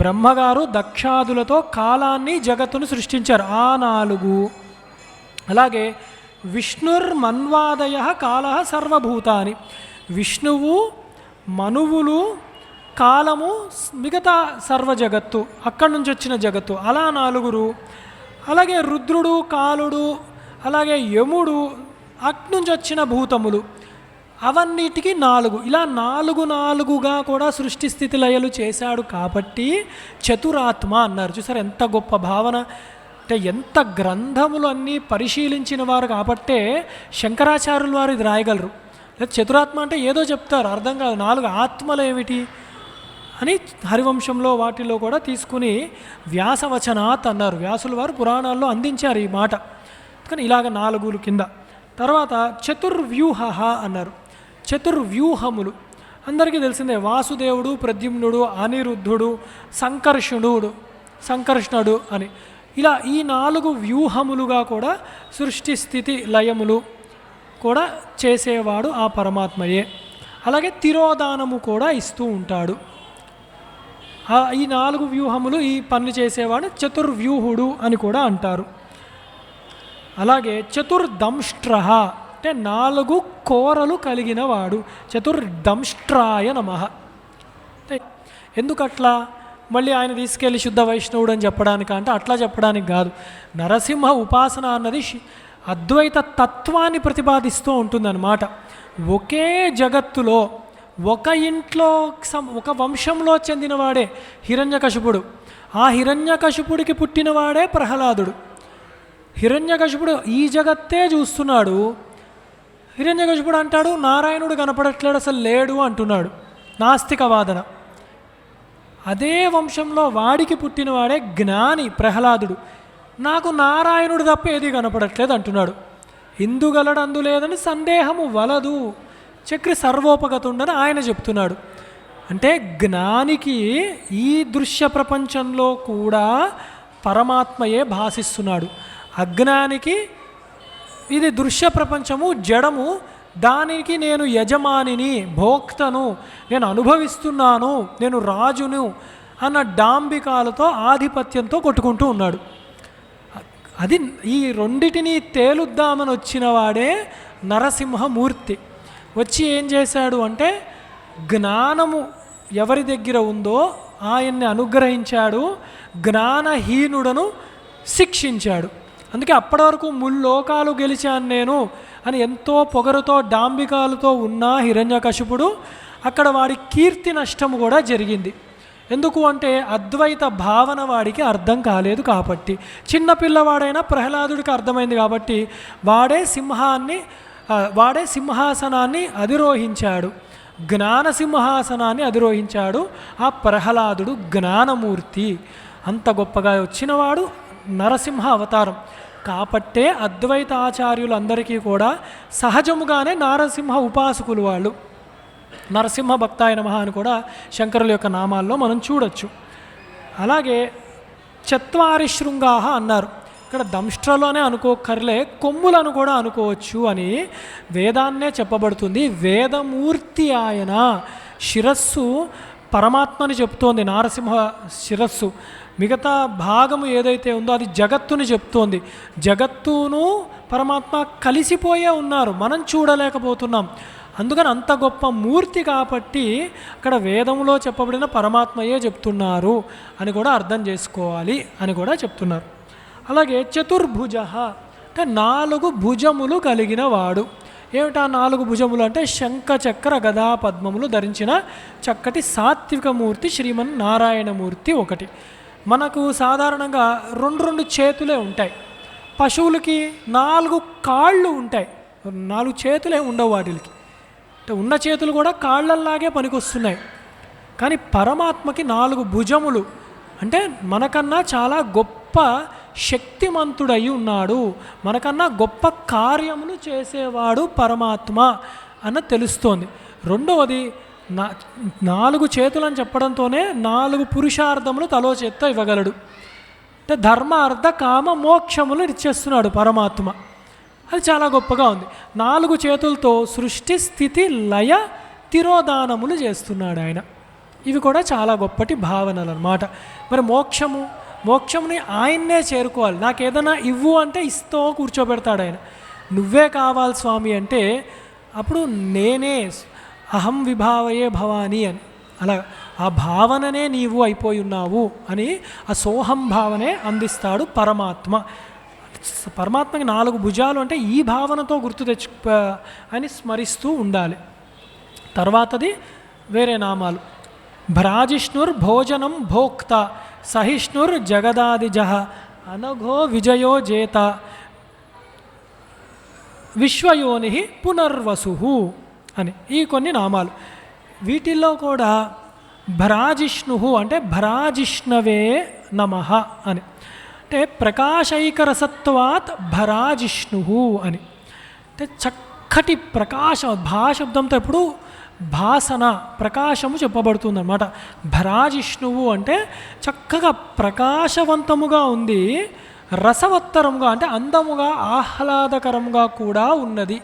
బ్రహ్మగారు దక్షాదులతో కాలాన్ని జగత్తును సృష్టించారు, ఆ 4. అలాగే విష్ణుర్మన్వాదయ కాల సర్వభూతాని. విష్ణువు, మనువులు, కాలము, మిగతా సర్వ జగత్తు, అక్కడి నుంచి వచ్చిన జగత్తు, అలా 4. అలాగే రుద్రుడు, కాలుడు, అలాగే యముడు, అటు నుంచి వచ్చిన భూతములు, అవన్నిటికీ 4. ఇలా 4 కూడా సృష్టి స్థితి లయలు చేశాడు కాబట్టి చతురాత్మ అన్నారు. చూసారు ఎంత గొప్ప భావన అంటే, ఎంత గ్రంథములు అన్నీ పరిశీలించిన వారు కాబట్టే శంకరాచార్యుల వారు ఇది రాయగలరు. లేదా చతురాత్మ అంటే ఏదో చెప్తారు, అర్థం కాదు. 4 ఆత్మలు ఏమిటి అని హరివంశంలో వాటిలో కూడా తీసుకుని వ్యాసవచనాత్ అన్నారు. వ్యాసుల వారు పురాణాల్లో అందించారు ఈ మాట. కానీ ఇలాగ 4 కింద. తర్వాత చతుర్వ్యూహ అన్నారు. చతుర్వ్యూహములు అందరికీ తెలిసిందే. వాసుదేవుడు, ప్రద్యుమ్నుడు, అనిరుద్ధుడు, సంకర్షణుడు అని ఇలా ఈ 4 వ్యూహములుగా కూడా సృష్టి స్థితి లయములు కూడా చేసేవాడు ఆ పరమాత్మయే. అలాగే తిరోధానము కూడా ఇస్తూ ఉంటాడు. ఈ 4 వ్యూహములు ఈ పని చేసేవాడు చతుర్వ్యూహుడు అని కూడా అంటారు. అలాగే చతుర్దంష్ట్ర అంటే 4 కోరలు కలిగిన వాడు. చతుర్దంష్ట్రాయ నమః. ఎందుకట్లా మళ్ళీ ఆయన తీసుకెళ్ళి శుద్ధ వైష్ణవుడు అని చెప్పడానికి అంటే అట్లా చెప్పడానికి కాదు. నరసింహ ఉపాసన అన్నది అద్వైత తత్వాన్ని ప్రతిపాదిస్తూ ఉంటుందన్నమాట. ఒకే జగత్తులో ఒక ఇంట్లో ఒక వంశంలో చెందినవాడే హిరణ్యకశిపుడు. ఆ హిరణ్యకశిపుడికి పుట్టినవాడే ప్రహ్లాదుడు. హిరణ్యకశిపుడు ఈ జగత్తే చూస్తున్నాడు. హిరణ్యకశిపుడు అంటాడు నారాయణుడు కనపడట్లేడు, అసలు లేడు అంటున్నాడు, నాస్తిక వాదన. అదే వంశంలో వాడికి పుట్టినవాడే జ్ఞాని ప్రహ్లాదుడు. నాకు నారాయణుడు తప్ప ఏది కనపడట్లేదు అంటున్నాడు. ఇందుగలడు అందులేదని సందేహము వలదు, చక్రి సర్వోపగతుండని ఆయన చెప్తున్నాడు. అంటే జ్ఞానికి ఈ దృశ్య ప్రపంచంలో కూడా పరమాత్మయే భాసిస్తున్నాడు. అజ్ఞానికి ఇది దృశ్య ప్రపంచము జడము, దానికి నేను యజమానిని, భోక్తను, నేను అనుభవిస్తున్నాను, నేను రాజును అన్న డాంబికాలతో ఆధిపత్యంతో కొట్టుకుంటూ ఉన్నాడు. అది ఈ రెండిటిని తేలుద్దామని వచ్చిన వాడే నరసింహమూర్తి. వచ్చి ఏం చేశాడు అంటే జ్ఞానము ఎవరి దగ్గర ఉందో ఆయన్ని అనుగ్రహించాడు, జ్ఞానహీనుడను శిక్షించాడు. అందుకే అప్పటి వరకు ముల్లోకాలు గెలిచాను నేను అని ఎంతో పొగరుతో డాంబికాలతో ఉన్న హిరణ్యకశిపుడు అక్కడ వాడి కీర్తి నష్టము కూడా జరిగింది. ఎందుకు అంటే అద్వైత భావన వాడికి అర్థం కాలేదు కాబట్టి. చిన్నపిల్లవాడైనా ప్రహ్లాదుడికి అర్థమైంది కాబట్టి వాడే సింహాసనాన్ని అధిరోహించాడు, జ్ఞాన సింహాసనాన్ని అధిరోహించాడు. ఆ ప్రహ్లాదుడు జ్ఞానమూర్తి, అంత గొప్పగా వచ్చినవాడు నరసింహ అవతారం. కాబట్టే అద్వైత ఆచార్యులందరికీ కూడా సహజముగానే నారసింహ ఉపాసకులు వాళ్ళు. నరసింహ భక్తాయ నమః అని కూడా శంకరుల యొక్క నామాల్లో మనం చూడొచ్చు. అలాగే చత్వారి శృంగాహ అన్నారు. ఇక్కడ దంష్ట్రలోనే అనుకోకర్లే, కొమ్ములను కూడా అనుకోవచ్చు అని వేదాన్నే చెప్పబడుతుంది. వేదమూర్తి ఆయన శిరస్సు పరమాత్మని చెప్తోంది. నారసింహ శిరస్సు మిగతా భాగము ఏదైతే ఉందో అది జగత్తుని చెప్తోంది. జగత్తును పరమాత్మ కలిసిపోయే ఉన్నారు, మనం చూడలేకపోతున్నాం. అందుకని అంత గొప్ప మూర్తి కాబట్టి అక్కడ వేదంలో చెప్పబడిన పరమాత్మయే చెప్తున్నారు అని కూడా అర్థం చేసుకోవాలి అని కూడా చెప్తున్నారు. అలాగే చతుర్భుజ అంటే 4 భుజములు కలిగిన వాడు. ఏమిటా 4 భుజములు అంటే శంఖ చక్ర గదా పద్మములు ధరించిన చక్కటి సాత్విక మూర్తి శ్రీమన్నారాయణమూర్తి ఒకటి. మనకు సాధారణంగా 2 చేతులే ఉంటాయి. పశువులకి 4 కాళ్ళు ఉంటాయి, 4 చేతులే ఉండవు వాటికి. అంటే ఉన్న చేతులు కూడా కాళ్ళల్లాగే పనికొస్తున్నాయి. కానీ పరమాత్మకి 4 భుజములు, అంటే మనకన్నా చాలా గొప్ప శక్తిమంతుడై ఉన్నాడు, మనకన్నా గొప్ప కార్యములు చేసేవాడు పరమాత్మ అన్న తెలుస్తోంది. రెండవది 4 చేతులని చెప్పడంతోనే 4 పురుషార్థములు తలో చేత్తో ఇవ్వగలడు. అంటే ధర్మ అర్థ కామ మోక్షములు ఇచ్చేస్తున్నాడు పరమాత్మ. అది చాలా గొప్పగా ఉంది. 4 చేతులతో సృష్టి స్థితి లయ తిరోధానములు చేస్తున్నాడు ఆయన. ఇవి కూడా చాలా గొప్పటి భావనలు అన్నమాట. మరి మోక్షముని ఆయన్నే చేరుకోవాలి. నాకు ఏదైనా ఇవ్వు అంటే ఇస్తో కూర్చోబెడతాడు ఆయన. నువ్వే కావాలి స్వామి అంటే అప్పుడు నేనే అహం విభావయే భవాని అని, అలా ఆ భావననే నీవు అయిపోయి ఉన్నావు అని ఆ సోహం భావనే అందిస్తాడు పరమాత్మ. పరమాత్మకి 4 భుజాలు అంటే ఈ భావనతో గుర్తు అని స్మరిస్తూ ఉండాలి. తర్వాతది వేరే నామాలు. భ్రాజిష్ణుర్ భోజనం భోక్త, సహిష్ణుర్ జగదాదిజ, అనఘో విజయో జేత, విశ్వయోని పునర్వసు అని ఈ కొన్ని నామాలు. వీటిల్లో కూడా భ్రాజిష్ణు అంటే భ్రాజిష్ణవే నమః అని, అంటే ప్రకాశైకరసత్వాత్ భ్రాజిష్ణు అని, అంటే చక్కటి ప్రకాశ భాశబ్దంతో ఎప్పుడు భాసన ప్రకాశము చెప్పబడుతుంది అన్నమాట. భ్రాజిష్ణువు అంటే చక్కగా ప్రకాశవంతముగా ఉంది, రసవత్తరముగా అంటే అందముగా ఆహ్లాదకరంగా కూడా ఉన్నది.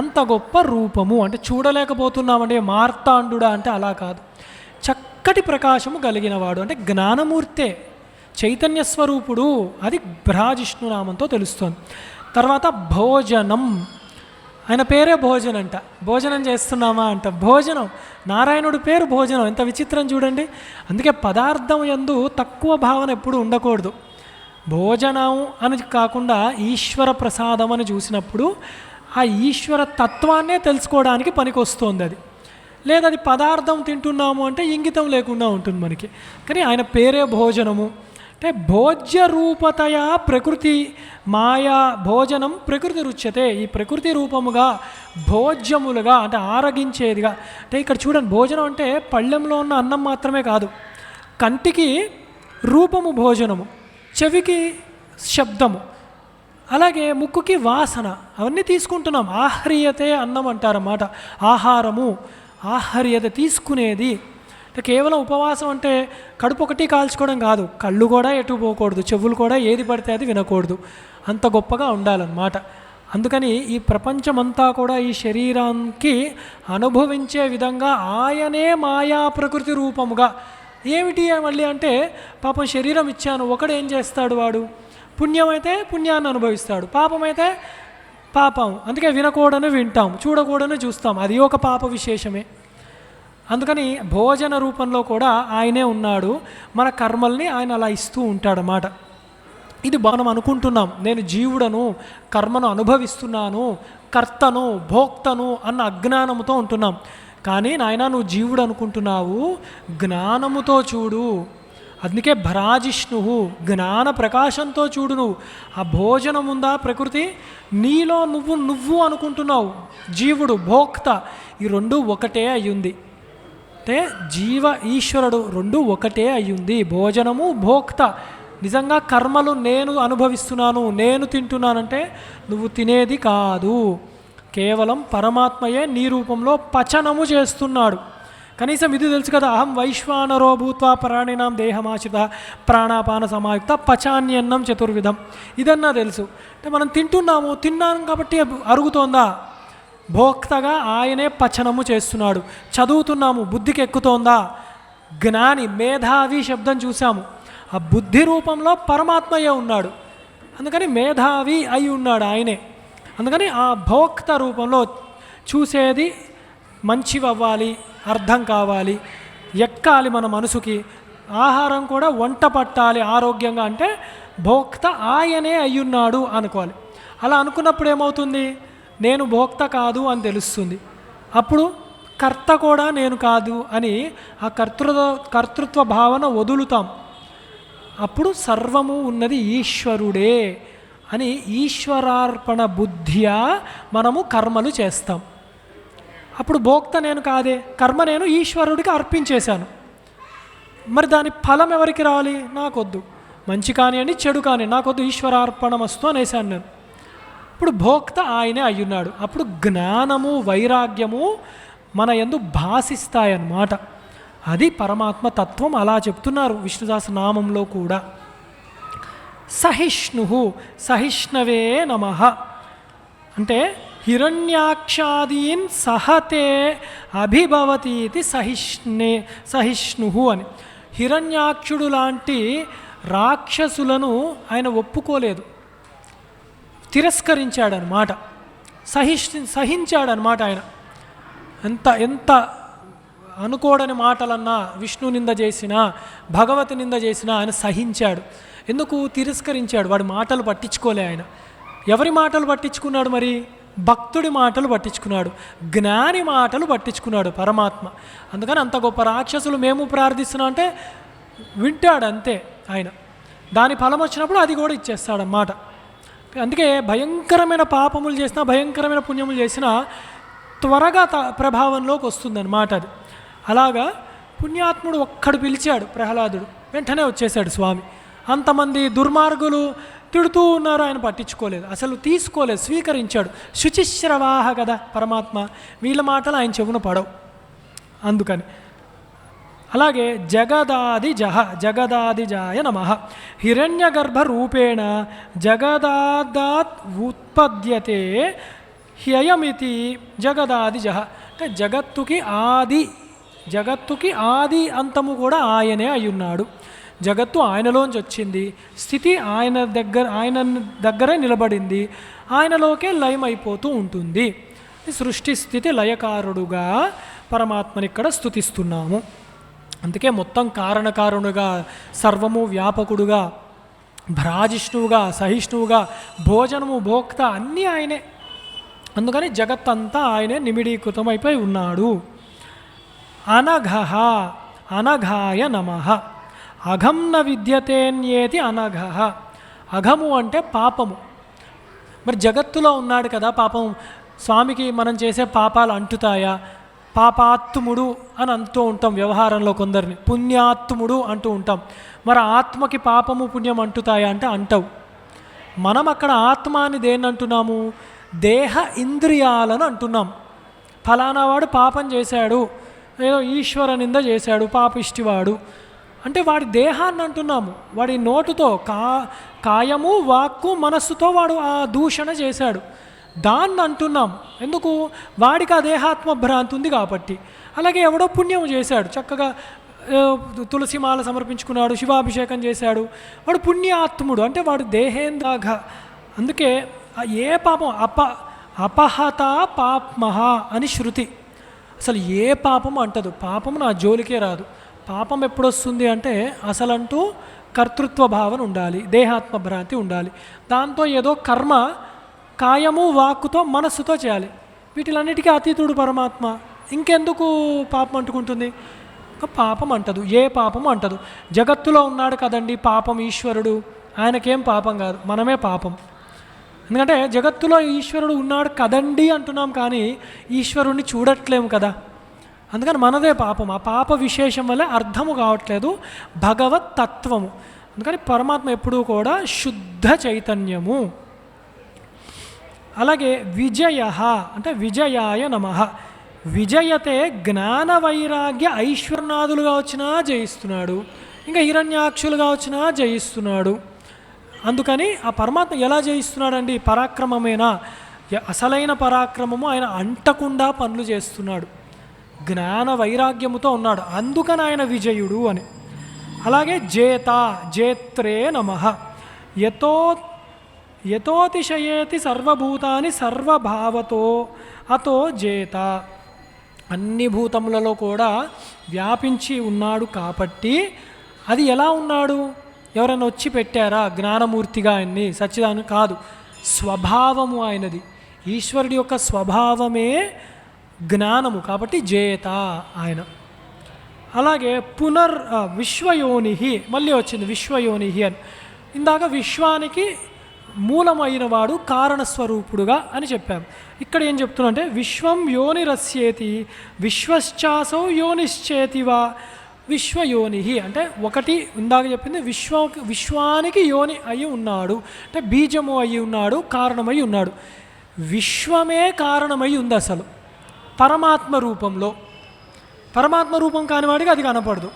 అంత గొప్ప రూపము, అంటే చూడలేకపోతున్నామంటే మార్తాండుడా అంటే అలా కాదు, చక్కటి ప్రకాశము కలిగినవాడు అంటే జ్ఞానమూర్తే, చైతన్య స్వరూపుడు. అది భ్రాజిష్ణు నామంతో తెలుస్తోంది. తర్వాత భోజనం, ఆయన పేరే భోజనం అంట. భోజనం చేస్తున్నామా అంట, భోజనం. నారాయణుడి పేరు భోజనం. ఎంత విచిత్రం చూడండి. అందుకే పదార్థం యందు తక్కువ భావన ఎప్పుడు ఉండకూడదు. భోజనం అని కాకుండా ఈశ్వర ప్రసాదం అని చూసినప్పుడు ఆ ఈశ్వర తత్వాన్నే తెలుసుకోవడానికి పనికొస్తోంది అది. లేదా అది పదార్థం తింటున్నాము అంటే ఇంగితం లేకుండా ఉంటుంది మనకి. కానీ ఆయన పేరే భోజనము. అంటే భోజ్య రూపతయా ప్రకృతి మాయా భోజనం ప్రకృతి రుచ్యతే. ఈ ప్రకృతి రూపముగా భోజ్యములుగా అంటే ఆరగించేదిగా. అంటే ఇక్కడ చూడండి, భోజనం అంటే పళ్ళెంలో ఉన్న అన్నం మాత్రమే కాదు, కంటికి రూపము భోజనము, చెవికి శబ్దము, అలాగే ముక్కుకి వాసన, అవన్నీ తీసుకుంటున్నాం. ఆహ్రియతే అన్నం అంటారన్నమాట. ఆహారము, ఆహ్రియత తీసుకునేది. అంటే కేవలం ఉపవాసం అంటే కడుపు ఒకటి కాల్చుకోవడం కాదు, కళ్ళు కూడా ఎటు పోకూడదు, చెవులు కూడా ఏది పడితే అది వినకూడదు. అంత గొప్పగా ఉండాలన్నమాట. అందుకని ఈ ప్రపంచమంతా కూడా ఈ శరీరానికి అనుభవించే విధంగా ఆయనే మాయా ప్రకృతి రూపముగా. ఏమిటి మళ్ళీ అంటే పాపం శరీరం ఇచ్చాను, ఒకడు ఏం చేస్తాడు, వాడు పుణ్యమైతే పుణ్యాన్ని అనుభవిస్తాడు, పాపమైతే పాపం. అందుకే వినకూడని వింటాం, చూడకూడని చూస్తాం, అది ఒక పాప విశేషమే. అందుకని భోజన రూపంలో కూడా ఆయనే ఉన్నాడు. మన కర్మల్ని ఆయన అలా ఇస్తూ ఉంటాడన్నమాట. ఇది మనం అనుకుంటున్నాం, నేను జీవుడను, కర్మను అనుభవిస్తున్నాను, కర్తను, భోక్తను అన్న అజ్ఞానముతో ఉంటున్నాం. కానీ నాయన నువ్వు జీవుడు అనుకుంటున్నావు, జ్ఞానముతో చూడు. అందుకే భ్రాజిష్ణు, జ్ఞాన ప్రకాశంతో చూడు. నువ్వు ఆ భోజనం ఉందా ప్రకృతి, నీలో నువ్వు అనుకుంటున్నావు జీవుడు, భోక్త, ఈ రెండు ఒకటే అయ్యింది. అంటే జీవ ఈశ్వరుడు రెండు ఒకటే అయ్యింది. భోజనము భోక్త. నిజంగా కర్మలు నేను అనుభవిస్తున్నాను, నేను తింటున్నానంటే నువ్వు తినేది కాదు, కేవలం పరమాత్మయే నీ రూపంలో పచనము చేస్తున్నాడు. కనీసం ఇది తెలుసు కదా, అహం వైశ్వానరో భూత్వా ప్రాణినాం దేహమాశ్రిత ప్రాణాపాన సమాయుక్త పచాన్యన్నం చతుర్విధం. ఇదన్నా తెలుసు. అంటే మనం తిన్నాం కాబట్టి అరుగుతోందా? భోక్తగా ఆయనే పచనము చేస్తున్నాడు. చదువుతున్నాము, బుద్ధికి ఎక్కుతోందా? జ్ఞాని, మేధావి శబ్దం చూసాము, ఆ బుద్ధి రూపంలో పరమాత్మయే ఉన్నాడు. అందుకని మేధావి అయి ఉన్నాడు ఆయనే. అందుకని ఆ భోక్త రూపంలో చూసేది మంచివి అవ్వాలి, అర్థం కావాలి, ఎక్కాలి మన మనసుకి, ఆహారం కూడా వంట పట్టాలి ఆరోగ్యంగా, అంటే భోక్త ఆయనే అయ్యున్నాడు అనుకోవాలి. అలా అనుకున్నప్పుడు ఏమవుతుంది, నేను భోక్త కాదు అని తెలుస్తుంది. అప్పుడు కర్త కూడా నేను కాదు అని ఆ కర్తృత్వ భావన వదులుతాం. అప్పుడు సర్వము ఉన్నది ఈశ్వరుడే అని ఈశ్వరార్పణ బుద్ధ్యా మనము కర్మలు చేస్తాం. అప్పుడు భోక్త నేను కాదే, కర్మ నేను ఈశ్వరుడికి అర్పించేశాను. మరి దాని ఫలం ఎవరికి రావాలి? నాకొద్దు. మంచి కానివ్వండి చెడు కాని నాకొద్దు, ఈశ్వరార్పణమస్తు అనేసాను నేను. ఇప్పుడు భోక్త ఆయనే అయ్యున్నాడు. అప్పుడు జ్ఞానము వైరాగ్యము మన యందు భాసిస్తాయన్నమాట. అది పరమాత్మ తత్వం. అలా చెప్తున్నారు విష్ణుదాస నామంలో కూడా. సహిష్ణు, సహిష్ణవే నమః అంటే హిరణ్యాక్షాదీన్ సహతే అభిభవతి ఇది సహిష్ణు అని. హిరణ్యాక్షుడు లాంటి రాక్షసులను ఆయన ఒప్పుకోలేదు, తిరస్కరించాడనమాట, సహించాడనమాట. ఆయన ఎంత అనుకోడని మాటలన్నా, విష్ణు నింద చేసినా, భగవతి నింద చేసినా ఆయన సహించాడు. ఎందుకు తిరస్కరించాడు? వాడి మాటలు పట్టించుకోలే ఆయన. ఎవరి మాటలు పట్టించుకున్నాడు? మరి భక్తుడి మాటలు పట్టించుకున్నాడు, జ్ఞాని మాటలు పట్టించుకున్నాడు పరమాత్మ. అందుకని అంత గొప్ప రాక్షసులు మేము ప్రార్థిస్తున్నాం అంటే వింటాడు అంతే ఆయన. దాని ఫలం వచ్చినప్పుడు అది కూడా ఇచ్చేస్తాడన్నమాట. అందుకే భయంకరమైన పాపములు చేసినా, భయంకరమైన పుణ్యములు చేసినా త్వరగా ప్రభావంలోకి వస్తుందన్నమాట అది. అలాగా పుణ్యాత్ముడు ఒక్కడు పిలిచాడు ప్రహ్లాదుడు, వెంటనే వచ్చేసాడు స్వామి. అంతమంది దుర్మార్గులు తిడుతూ ఉన్నారు, ఆయన పట్టించుకోలేదు, అసలు తీసుకోలేదు, స్వీకరించాడు. శుచిశ్రవాహ కదా పరమాత్మ, వీళ్ళ మాటలు ఆయన చెవున పడవు. అందుకని అలాగే జగదాదిజాయ నమః హిరణ్యగర్భ రూపేణ జగదాదాత్ ఉత్పద్యతే హ్యయమితి జగదాదిజ అంటే జగత్తుకి ఆది అంతము కూడా ఆయనే అయ్యున్నాడు. జగత్తు ఆయనలోంచి వచ్చింది, స్థితి ఆయన దగ్గరే నిలబడింది, ఆయనలోకే లయమైపోతూ ఉంటుంది. సృష్టి స్థితి లయకారుడుగా పరమాత్మని ఇక్కడ స్తుతిస్తున్నాము. అందుకే మొత్తం కారణకారుడుగా, సర్వము వ్యాపకుడుగా, భ్రాజిష్ణువుగా, సహిష్ణువుగా, భోజనము భోక్త అన్నీ ఆయనే. అందుకని జగత్తంతా ఆయనే నిమిడీకృతమైపోయి ఉన్నాడు. అనఘః అనఘాయ నమః అఘం న విద్యతేన్యేతి అనఘః. అఘము అంటే పాపము. మరి జగత్తులో ఉన్నాడు కదా పాపం. స్వామికి మనం చేసే పాపాలు అంటుతాయా? పాపాత్ముడు అని అంటూ ఉంటాం వ్యవహారంలో కొందరిని, పుణ్యాత్ముడు అంటూ ఉంటాం. మరి ఆత్మకి పాపము పుణ్యం అంటుతాయా అంటే అంటవు. మనం అక్కడ ఆత్మ అని దేన్ని అంటున్నాము? దేహ ఇంద్రియాలను అంటున్నాం. ఫలానా వాడు పాపం చేశాడు, ఏదో ఈశ్వర నింద చేశాడు, పాపిష్టివాడు అంటే వాడి దేహాన్ని అంటున్నాము. వాడి నోటుతో కాయము వాక్కు మనస్సుతో వాడు ఆ దూషణ చేశాడు, దాన్ని అంటున్నాం. ఎందుకు? వాడికి ఆ దేహాత్మ భ్రాంతి ఉంది కాబట్టి. అలాగే ఎవడో పుణ్యం చేశాడు, చక్కగా తులసిమాల సమర్పించుకున్నాడు, శివాభిషేకం చేశాడు, వాడు పుణ్యాత్ముడు అంటే వాడు దేహేంద్రాఘ. అందుకే ఏ పాపం అపహత పాప్మహ అని శృతి. అసలు ఏ పాపము అంటదు, పాపము నా జోలికే రాదు. పాపం ఎప్పుడొస్తుంది అంటే అసలంటూ కర్తృత్వ భావన ఉండాలి, దేహాత్మ భ్రాంతి ఉండాలి. దాంతో ఏదో కర్మ కాయము వాక్కుతో మనస్సుతో చేయాలి. వీటిలన్నిటికీ అతీతుడు పరమాత్మ. ఇంకెందుకు పాపం అంటుకుంటుంది? పాపం అంటదు, ఏ పాపము అంటదు. జగత్తులో ఉన్నాడు కదండి పాపం ఈశ్వరుడు, ఆయనకేం పాపం కాదు, మనమే పాపం. ఎందుకంటే జగత్తులో ఈశ్వరుడు ఉన్నాడు కదండి అంటున్నాం, కానీ ఈశ్వరుణ్ణి చూడట్లేము కదా. అందుకని మనదే పాపం. ఆ పాప విశేషం వల్ల అర్థము కావట్లేదు భగవత్ తత్వము. అందుకని పరమాత్మ ఎప్పుడూ కూడా శుద్ధ చైతన్యము. అలాగే విజయ అంటే విజయాయ నమః. విజయతే జ్ఞాన వైరాగ్య ఐశ్వర్నాదులుగా వచ్చినా జయిస్తున్నాడు, ఇంకా హిరణ్యాక్షులుగా వచ్చినా జయిస్తున్నాడు. అందుకని ఆ పరమాత్మ ఎలా జయిస్తున్నాడండి? పరాక్రమమేనా? అసలైన పరాక్రమము ఆయన అంటకుండా పనులు చేస్తున్నాడు, జ్ఞాన వైరాగ్యముతో ఉన్నాడు, అందుకని ఆయన విజయుడు అని. అలాగే జేత్రే నమః యతోతిశయేతి సర్వభూతాని సర్వభావతో అతో జేత. అన్ని భూతములలో కూడా వ్యాపించి ఉన్నాడు కాబట్టి అది ఎలా ఉన్నాడు? ఎవరైనా వచ్చి పెట్టారా జ్ఞానమూర్తిగా ఆయన్ని? సచ్చిదాన్ని కాదు, స్వభావము ఆయనది. ఈశ్వరుడి యొక్క స్వభావమే జ్ఞానము కాబట్టి జేత ఆయన. అలాగే విశ్వయోని మళ్ళీ వచ్చింది విశ్వయోని అని. ఇందాక విశ్వానికి మూలమైన వాడు కారణస్వరూపుడుగా అని చెప్పాం. ఇక్కడ ఏం చెప్తున్నా అంటే విశ్వం యోనిరస్యేతి విశ్వశ్చాసౌ యోనిశ్చేతివా విశ్వయోని అంటే ఒకటి ఇందాక చెప్పింది విశ్వానికి యోని అయి ఉన్నాడు, అంటే బీజము అయి ఉన్నాడు, కారణమై ఉన్నాడు. విశ్వమే కారణమై ఉంది అసలు పరమాత్మ రూపంలో. పరమాత్మ రూపం కానివాడికి అది కనపడదు.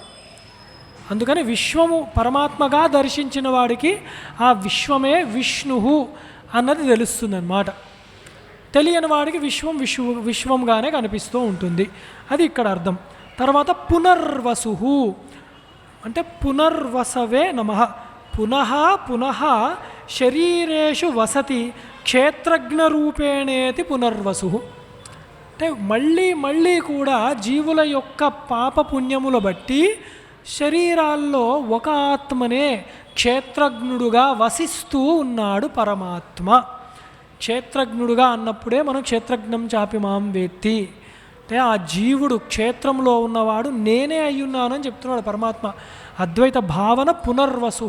అందుకని విశ్వము పరమాత్మగా దర్శించిన వాడికి ఆ విశ్వమే విష్ణువు అన్నది తెలుస్తుందన్నమాట. తెలియని వాడికి విశ్వంగానే కనిపిస్తూ ఉంటుంది. అది ఇక్కడ అర్థం. తర్వాత పునర్వసు అంటే పునర్వసవే నమః. పునః పునః శరీరేషు వసతి క్షేత్రజ్ఞరూపేణేతి పునర్వసు. అంటే మళ్ళీ మళ్ళీ కూడా జీవుల యొక్క పాపపుణ్యముల బట్టి శరీరాల్లో ఒక ఆత్మనే క్షేత్రజ్ఞుడుగా వసిస్తూ ఉన్నాడు పరమాత్మ. క్షేత్రజ్ఞుడుగా అన్నప్పుడే మనం క్షేత్రజ్ఞం చాపి మాం వేత్తి, అంటే ఆ జీవుడు క్షేత్రంలో ఉన్నవాడు నేనే అయ్యున్నానని చెప్తున్నాడు పరమాత్మ. అద్వైత భావన పునర్వసు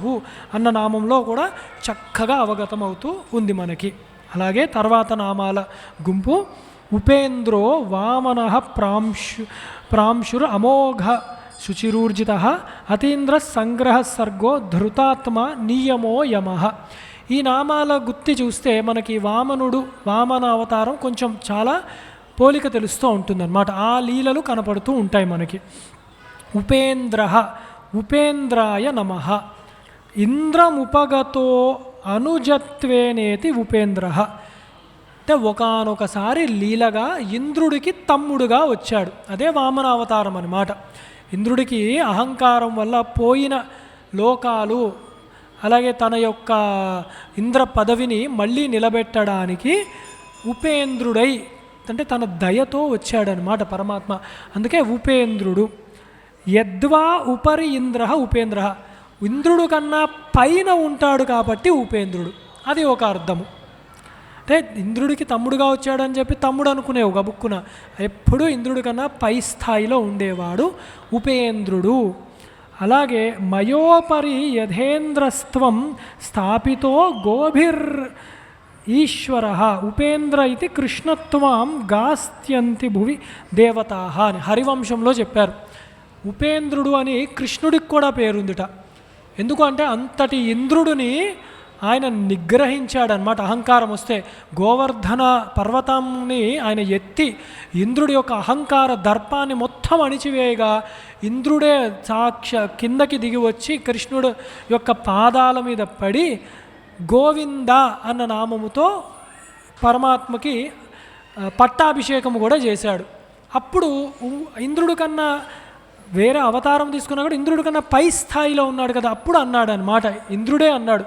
అన్న నామంలో కూడా చక్కగా అవగతమవుతూ ఉంది మనకి. అలాగే తర్వాత నామాల గుంపు ఉపేంద్రో వామన ప్రాంశుర్ అమోఘ శుచిరూర్జిత అతీంద్ర సంగ్రహ సర్గో ధృతాత్మ నియమో యమః. ఈ నామాల గుత్తి చూస్తే మనకి వామన అవతారం కొంచెం చాలా పోలిక తెలుస్తూ ఉంటుందన్నమాట. ఆ లీలలు కనపడుతూ ఉంటాయి మనకి. ఉపేంద్రాయ నమః. ఇంద్రముపగతో అనుజత్వేనేతి ఉపేంద్ర. అంటే ఒకానొకసారి లీలగా ఇంద్రుడికి తమ్ముడుగా వచ్చాడు. అదే వామన అవతారం అన్నమాట. ఇంద్రుడికి అహంకారం వల్ల పోయిన లోకాలు, అలాగే తన యొక్క ఇంద్ర పదవిని మళ్ళీ నిలబెట్టడానికి ఉపేంద్రుడై, అంటే తన దయతో వచ్చాడనమాట పరమాత్మ. అందుకే ఉపేంద్రుడు. యద్వా ఉపరి ఇంద్ర ఉపేంద్ర. ఇంద్రుడు కన్నా పైన ఉంటాడు కాబట్టి ఉపేంద్రుడు. అది ఒక అర్థము. అంటే ఇంద్రుడికి తమ్ముడుగా వచ్చాడని చెప్పి తమ్ముడు అనుకునేవు గబుక్కున. ఎప్పుడూ ఇంద్రుడి కన్నా పై స్థాయిలో ఉండేవాడు ఉపేంద్రుడు. అలాగే మయోపరి యథేంద్రస్త్వం స్థాపితో గోభిర్ ఈశ్వర ఉపేంద్ర ఇది కృష్ణత్వం గాస్త్యంతి భువి దేవతా అని హరివంశంలో చెప్పారు. ఉపేంద్రుడు అని కృష్ణుడికి కూడా పేరుందిట. ఎందుకు అంటే అంతటి ఇంద్రుడిని ఆయన నిగ్రహించాడనమాట. అహంకారం వస్తే గోవర్ధన పర్వతాన్ని ఆయన ఎత్తి ఇంద్రుడి యొక్క అహంకార దర్పాన్ని మొత్తం అణిచివేయగా ఇంద్రుడే కిందకి దిగి వచ్చి కృష్ణుడు యొక్క పాదాల మీద పడి గోవింద అన్న నామముతో పరమాత్మకి పట్టాభిషేకము కూడా చేశాడు. అప్పుడు ఇంద్రుడి కన్నా వేరే అవతారం తీసుకున్నా కూడా ఇంద్రుడి కన్నా పై స్థాయిలో ఉన్నాడు కదా, అప్పుడు అన్నాడు అనమాట. ఇంద్రుడే అన్నాడు,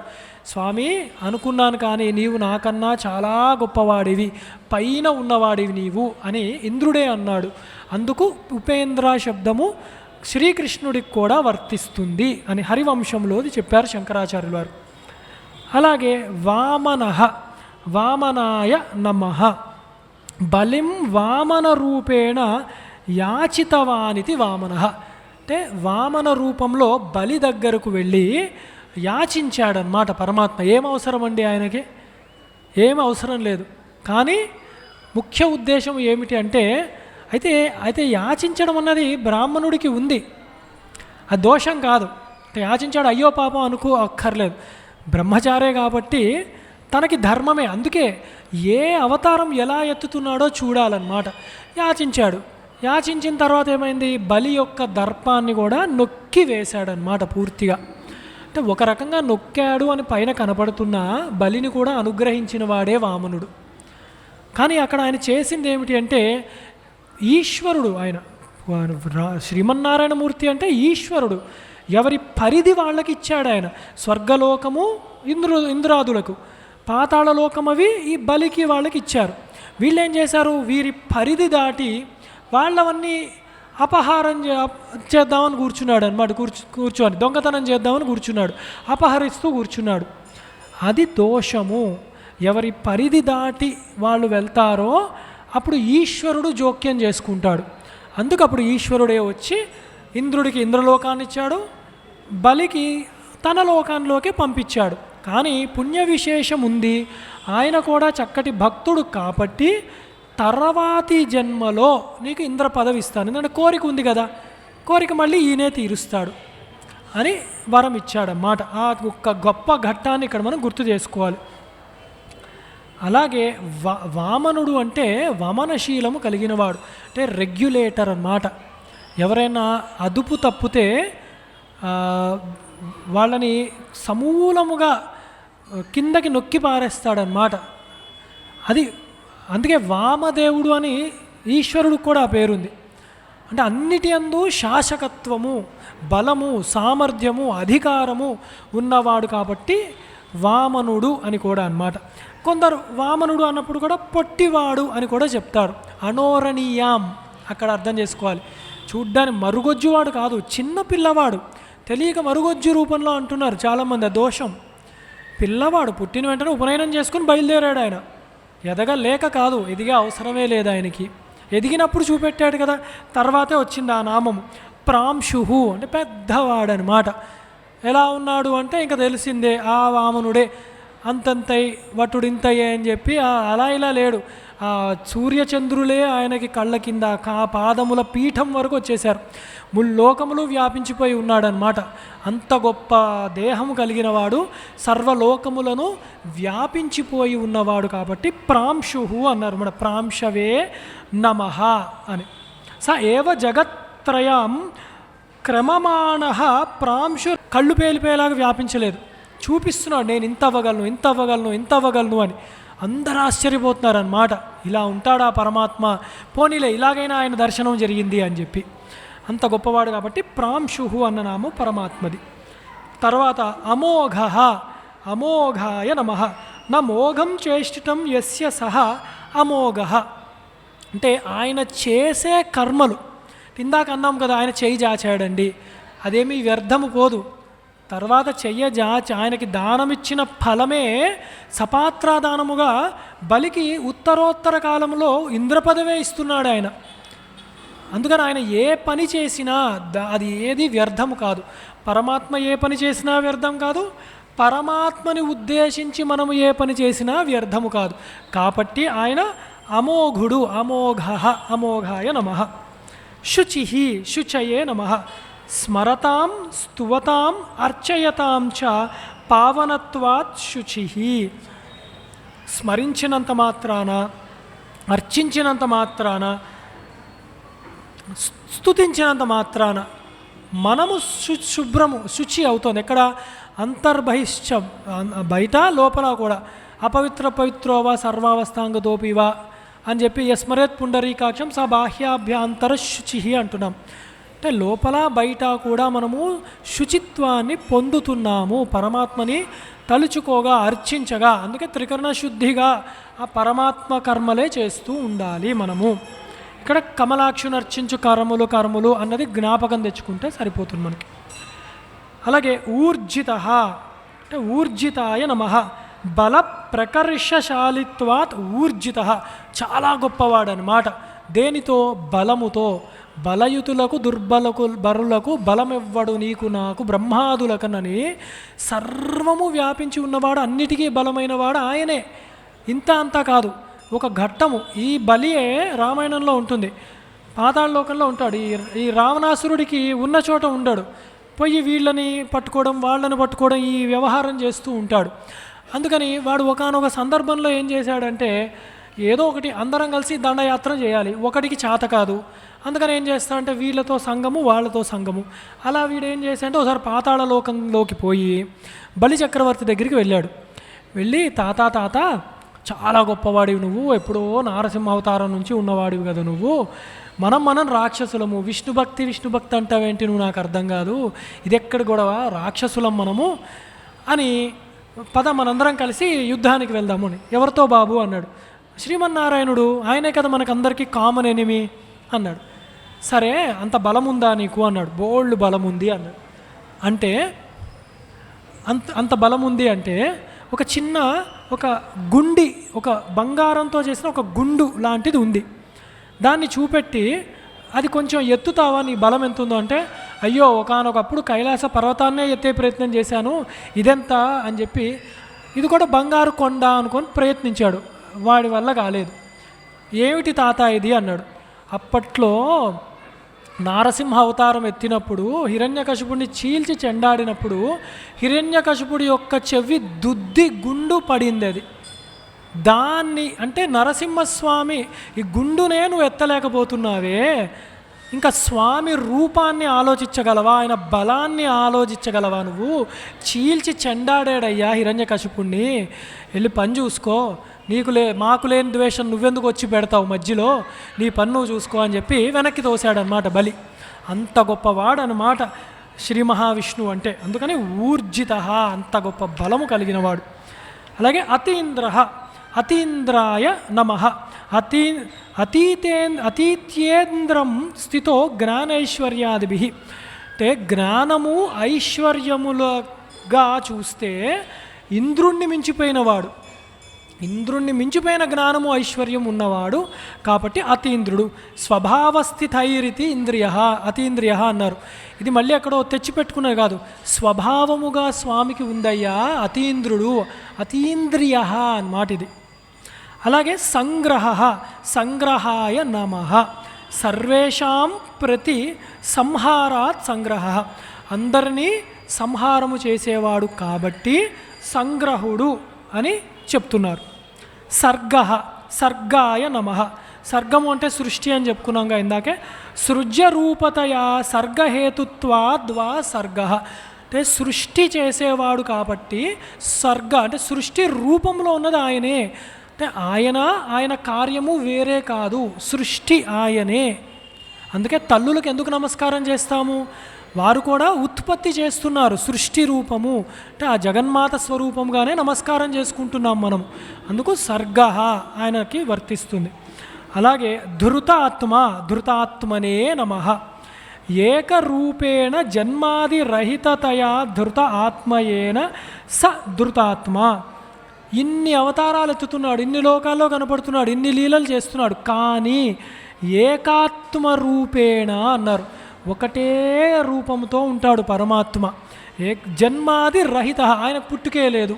స్వామి అనుకున్నాను కానీ నీవు నాకన్నా చాలా గొప్పవాడివి, పైన ఉన్నవాడివి నీవు అని ఇంద్రుడే అన్నాడు. అందుకు ఉపేంద్ర శబ్దము శ్రీకృష్ణుడికి కూడా వర్తిస్తుంది అని హరివంశంలోది చెప్పారు శంకరాచార్యుల వారు. అలాగే వామనాయ నమః. బలిం వామన రూపేణ యాచితవానితి వామన. అంటే వామన రూపంలో బలి దగ్గరకు వెళ్ళి యాచించాడనమాట పరమాత్మ. ఏం అవసరం అండి ఆయనకి? ఏం అవసరం లేదు. కానీ ముఖ్య ఉద్దేశం ఏమిటి అంటే అయితే యాచించడం అన్నది బ్రాహ్మణుడికి ఉంది, అది దోషం కాదు. యాచించాడు అయ్యో పాపం అక్కర్లేదు. బ్రహ్మచారే కాబట్టి తనకి ధర్మమే. అందుకే ఏ అవతారం ఎలా ఎత్తుతున్నాడో చూడాలన్నమాట. యాచించాడు. యాచించిన తర్వాత ఏమైంది? బలి యొక్క దర్పాన్ని కూడా నొక్కి వేశాడనమాట పూర్తిగా. అంటే ఒక రకంగా నొక్కాడు అని పైన కనపడుతున్నా బలిని కూడా అనుగ్రహించిన వాడే వామనుడు. కానీ అక్కడ ఆయన చేసింది ఏమిటి అంటే ఈశ్వరుడు. ఆయన శ్రీమన్నారాయణమూర్తి అంటే ఈశ్వరుడు. ఎవరి పరిధి వాళ్ళకి ఇచ్చాడు ఆయన. స్వర్గలోకము ఇంద్రాదులకు, పాతాళలోకం అవి ఈ బలికి వాళ్ళకి ఇచ్చారు. వీళ్ళు ఏం చేశారు? వీరి పరిధి దాటి వాళ్ళవన్నీ అపహారం చేద్దామని కూర్చున్నాడు అనమాట. కూర్చొని దొంగతనం చేద్దామని కూర్చున్నాడు, అపహరిస్తూ కూర్చున్నాడు. అది దోషము. ఎవరి పరిధి దాటి వాళ్ళు వెళ్తారో అప్పుడు ఈశ్వరుడు జోక్యం చేసుకుంటాడు. అందుకు అప్పుడు ఈశ్వరుడే వచ్చి ఇంద్రుడికి ఇంద్రలోకాన్ని ఇచ్చాడు, బలికి తన లోకాల్లోకి పంపించాడు. కానీ పుణ్య విశేషం ఉంది, ఆయన కూడా చక్కటి భక్తుడు కాబట్టి తర్వాతి జన్మలో నీకు ఇంద్ర పదవి ఇస్తాను. ఎందుకంటే కోరిక ఉంది కదా, కోరిక మళ్ళీ ఈయనే తీరుస్తాడు అని వరం ఇచ్చాడన్నమాట. ఆ ఒక్క గొప్ప ఘట్టాన్ని ఇక్కడ మనం గుర్తు చేసుకోవాలి. అలాగే వామనుడు అంటే వమనశీలము కలిగినవాడు, అంటే రెగ్యులేటర్ అన్నమాట. ఎవరైనా అదుపు తప్పితే వాళ్ళని సమూలముగా కిందకి నొక్కి పారేస్తాడనమాట. అది అందుకే వామదేవుడు అని ఈశ్వరుడికి కూడా ఆ పేరుంది. అంటే అన్నిటి అందు శాసకత్వము, బలము, సామర్థ్యము, అధికారము ఉన్నవాడు కాబట్టి వామనుడు అని కూడా అన్నమాట. కొందరు వామనుడు అన్నప్పుడు కూడా పొట్టివాడు అని కూడా చెప్తారు. అనోరణీయాం అక్కడ అర్థం చేసుకోవాలి. చూడ్డానికి మరుగొజ్జువాడు కాదు, చిన్న పిల్లవాడు, తెలియక మరుగొజ్జు రూపంలో అంటున్నారు చాలామంది. ఆ దోషం. పిల్లవాడు పుట్టిన వెంటనే ఉపనయనం చేసుకుని బయలుదేరాడు ఆయన. ఎదగలేక కాదు, ఎదిగే అవసరమే లేదు ఆయనకి. ఎదిగినప్పుడు చూపెట్టాడు కదా, తర్వాతే వచ్చింది ఆ నామము. ప్రాంశుహు అంటే పెద్దవాడనమాట. ఎలా ఉన్నాడు అంటే ఇంకా తెలిసిందే, ఆ వామనుడే. అంతంతై వటుడింతయ్యే అని చెప్పి అలా ఇలా లేడు. ఆ సూర్యచంద్రులే ఆయనకి కళ్ళ కింద పాదముల పీఠం వరకు వచ్చేశారు. ముల్లోకములు వ్యాపించిపోయి ఉన్నాడనమాట. అంత గొప్ప దేహము కలిగిన వాడు, సర్వలోకములను వ్యాపించిపోయి ఉన్నవాడు కాబట్టి ప్రాంశుహు అన్నారు. మన ప్రాంశవే నమః అని. స ఏవ జగత్రయం క్రమమాణ ప్రాంశు కళ్ళు పేలిపోయేలాగా వ్యాపించలేదు, చూపిస్తున్నాడు నేను ఇంత అవ్వగలను, ఇంత అవ్వగలను, ఇంత అవ్వగలను అని. అందరూ ఆశ్చర్యపోతున్నారన్నమాట. ఇలా ఉంటాడా పరమాత్మ, పోనీలే ఇలాగైనా ఆయన దర్శనం జరిగింది అని చెప్పి. అంత గొప్పవాడు కాబట్టి ప్రాంశుహు అన్న నామం పరమాత్మది. తర్వాత అమోఘ, అమోఘాయ నమః. నా మోఘం చేష్టితం యస్య సహ అమోఘ. అంటే ఆయన చేసే కర్మలు, ఇందాక అన్నాం కదా ఆయన చెయ్యి జాచాడండి, అదేమీ వ్యర్థము పోదు. తర్వాత ఆయనకి దానమిచ్చిన ఫలమే సపాత్రాదానముగా బలికి ఉత్తరోత్తర కాలంలో ఇంద్రపదవే ఇస్తున్నాడు ఆయన. అందుకని ఆయన ఏ పని చేసినా అది ఏది వ్యర్థము కాదు. పరమాత్మ ఏ పని చేసినా వ్యర్థం కాదు, పరమాత్మని ఉద్దేశించి మనము ఏ పని చేసినా వ్యర్థము కాదు. కాబట్టి ఆయన అమోఘుడు. అమోఘ, అమోఘాయ నమః. శుచి, శుచయే నమః. స్మరతాం స్తువతాం అర్చయతాం చ పావనత్వాత్ శుచి. స్మరించినంత మాత్రాన, అర్చించినంత మాత్రాన, స్తుతించినంత మాత్రాన మనము శుభ్రము, శుచి అవుతుంది. ఎక్కడ? అంతర్బహిశ్చ, బయట లోపల కూడా. అపవిత్ర పవిత్రోవా సర్వావస్థాంగతోపివా అని చెప్పి యస్మరేత్ పుండరీకాక్షం స బాహ్యాభ్యాంతర శుచి అంటున్నాం. అంటే లోపల బయట కూడా మనము శుచిత్వాన్ని పొందుతున్నాము పరమాత్మని తలుచుకోగా, అర్చించగా. అందుకే త్రికరణ శుద్ధిగా ఆ పరమాత్మ కర్మలే చేస్తూ ఉండాలి మనము. ఇక్కడ కమలాక్షుని అర్చించు కర్ములు అన్నది జ్ఞాపకం తెచ్చుకుంటే సరిపోతుంది మనకి. అలాగే ఊర్జిత అంటే ఊర్జితాయ నమః. బల ప్రకర్షశాలిత్వాత్ ఊర్జిత, చాలా గొప్పవాడనమాట. దేనితో? బలముతో. బలయుతులకు దుర్బలకు బరులకు బలమివ్వడు నీకు నాకు బ్రహ్మాదులకనని సర్వము వ్యాపించి ఉన్నవాడు, అన్నిటికీ బలమైనవాడు ఆయనే. ఇంత అంతా కాదు, ఒక ఘట్టము. ఈ బలియే రామాయణంలో ఉంటుంది, పాతాళలోకంలో ఉంటాడు. ఈ రావణాసురుడికి ఉన్న చోట ఉండడు, పోయి వీళ్ళని పట్టుకోవడం, వాళ్ళని పట్టుకోవడం, ఈ వ్యవహారం చేస్తూ ఉంటాడు. అందుకని వాడు ఒకానొక సందర్భంలో ఏం చేశాడంటే, ఏదో ఒకటి అందరం కలిసి దండయాత్ర చేయాలి, ఒకటికి చేత కాదు. అందుకని ఏం చేస్తాడంటే వీళ్ళతో సంఘము, వాళ్ళతో సంఘము. అలా వీడు ఏం చేశాడంటే ఒకసారి పాతాళ లోకంలోకి పోయి బలి చక్రవర్తి దగ్గరికి వెళ్ళాడు. వెళ్ళి తాత చాలా గొప్పవాడివి నువ్వు, ఎప్పుడో నారసింహ అవతారం నుంచి ఉన్నవాడివి కదా నువ్వు, మనం రాక్షసులము, విష్ణుభక్తి అంటావేంటి నువ్వు, నాకు అర్థం కాదు, ఇది ఎక్కడ గొడవ, రాక్షసులం మనము అని, పద మనందరం కలిసి యుద్ధానికి వెళ్దాము అని. ఎవరితో బాబు అన్నాడు. శ్రీమన్నారాయణుడు, ఆయనే కదా మనకందరికీ కామన్ ఎనిమి అన్నాడు. సరే అంత బలం ఉందా నీకు అన్నాడు. బోల్డ్ బలం ఉంది అన్నాడు. అంటే అంత బలం ఉంది అంటే ఒక చిన్న ఒక గుండి, ఒక బంగారంతో చేసిన ఒక గుండు లాంటిది ఉంది, దాన్ని చూపెట్టి అది కొంచెం ఎత్తుతావా, నీ బలం ఎంత ఉందో అంటే, అయ్యో ఒకానొకప్పుడు కైలాస పర్వతాన్నే ఎత్తే ప్రయత్నం చేశాను, ఇదెంత అని చెప్పి, ఇది కూడా బంగారు కొండ అనుకొని ప్రయత్నించాడు, వాడి వల్ల కాలేదు. ఏమిటి తాత ఇది అన్నాడు. అప్పట్లో నారసింహ అవతారం ఎత్తినప్పుడు హిరణ్యకశిపుడిని చీల్చి చెండాడినప్పుడు హిరణ్యకశిపుడి యొక్క చెవి దుద్ది గుండు పడింది. అది దాన్ని అంటే నరసింహస్వామి ఈ గుండునే నువ్వు ఎత్తలేకపోతున్నావే, ఇంకా స్వామి రూపాన్ని ఆలోచించగలవా, ఆయన బలాన్ని ఆలోచించగలవా, నువ్వు చీల్చి చెండాడాడయ్యా హిరణ్యకశిపుణ్ణి, వెళ్ళి పని చూసుకో, మాకు లేని ద్వేషం నువ్వెందుకు వచ్చి పెడతావు మధ్యలో, నీ పని నువ్వు చూసుకో అని చెప్పి వెనక్కి తోశాడనమాట బలి. అంత గొప్పవాడు అన్నమాట శ్రీ మహావిష్ణువు అంటే. అందుకని ఊర్జిత, అంత గొప్ప బలము కలిగినవాడు. అలాగే అతీంద్రాయ నమః. అతీత్యేంద్రం స్థితో జ్ఞానైశ్వర్యాదిభి. అంటే జ్ఞానము ఐశ్వర్యములుగా చూస్తే ఇంద్రుణ్ణి మించిపోయినవాడు, ఇంద్రుణ్ణి మించిపోయిన జ్ఞానము ఐశ్వర్యం ఉన్నవాడు కాబట్టి అతీంద్రుడు. స్వభావస్థితైరితి అతీంద్రియ అన్నారు. ఇది మళ్ళీ ఎక్కడో తెచ్చిపెట్టుకున్నది కాదు, స్వభావముగా స్వామికి ఉందయ్యా అతీంద్రుడు, అతీంద్రియ అన్నమాట ఇది. అలాగే సంగ్రహాయ నమః. సర్వేషాం ప్రతి సంహారాత్ సంగ్రహ. అందరినీ సంహారము చేసేవాడు కాబట్టి సంగ్రహుడు అని చెప్తున్నారు. సర్గాయ నమః. సర్గము అంటే సృష్టి అని చెప్పుకున్నాంగా ఇందాకే. సృజ్య రూపతయా సర్గహేతుత్వాద్వా సర్గ. అంటే సృష్టి చేసేవాడు కాబట్టి సర్గ అంటే సృష్టి రూపంలో ఉన్నది ఆయనే. అంటే ఆయన కార్యము వేరే కాదు, సృష్టి ఆయనే. అందుకే తల్లులకు ఎందుకు నమస్కారం చేస్తాము, వారు కూడా ఉత్పత్తి చేస్తున్నారు సృష్టి రూపము, అంటే ఆ జగన్మాత స్వరూపంగానే నమస్కారం చేసుకుంటున్నాం మనం. అందుకు సర్గ ఆయనకి వర్తిస్తుంది. అలాగే ధృతాత్మనే నమః. ఏకరూపేణ జన్మాదిరహితతయా ధృత ఆత్మయేన స ధృతాత్మ. ఇన్ని అవతారాలు ఎత్తుతున్నాడు, ఇన్ని లోకాల్లో కనపడుతున్నాడు, ఇన్ని లీలలు చేస్తున్నాడు, కానీ ఏకాత్మ రూపేణ అన్నారు. ఒకటే రూపంతో ఉంటాడు పరమాత్మ. జన్మాది రహిత, ఆయన పుట్టుకే లేదు.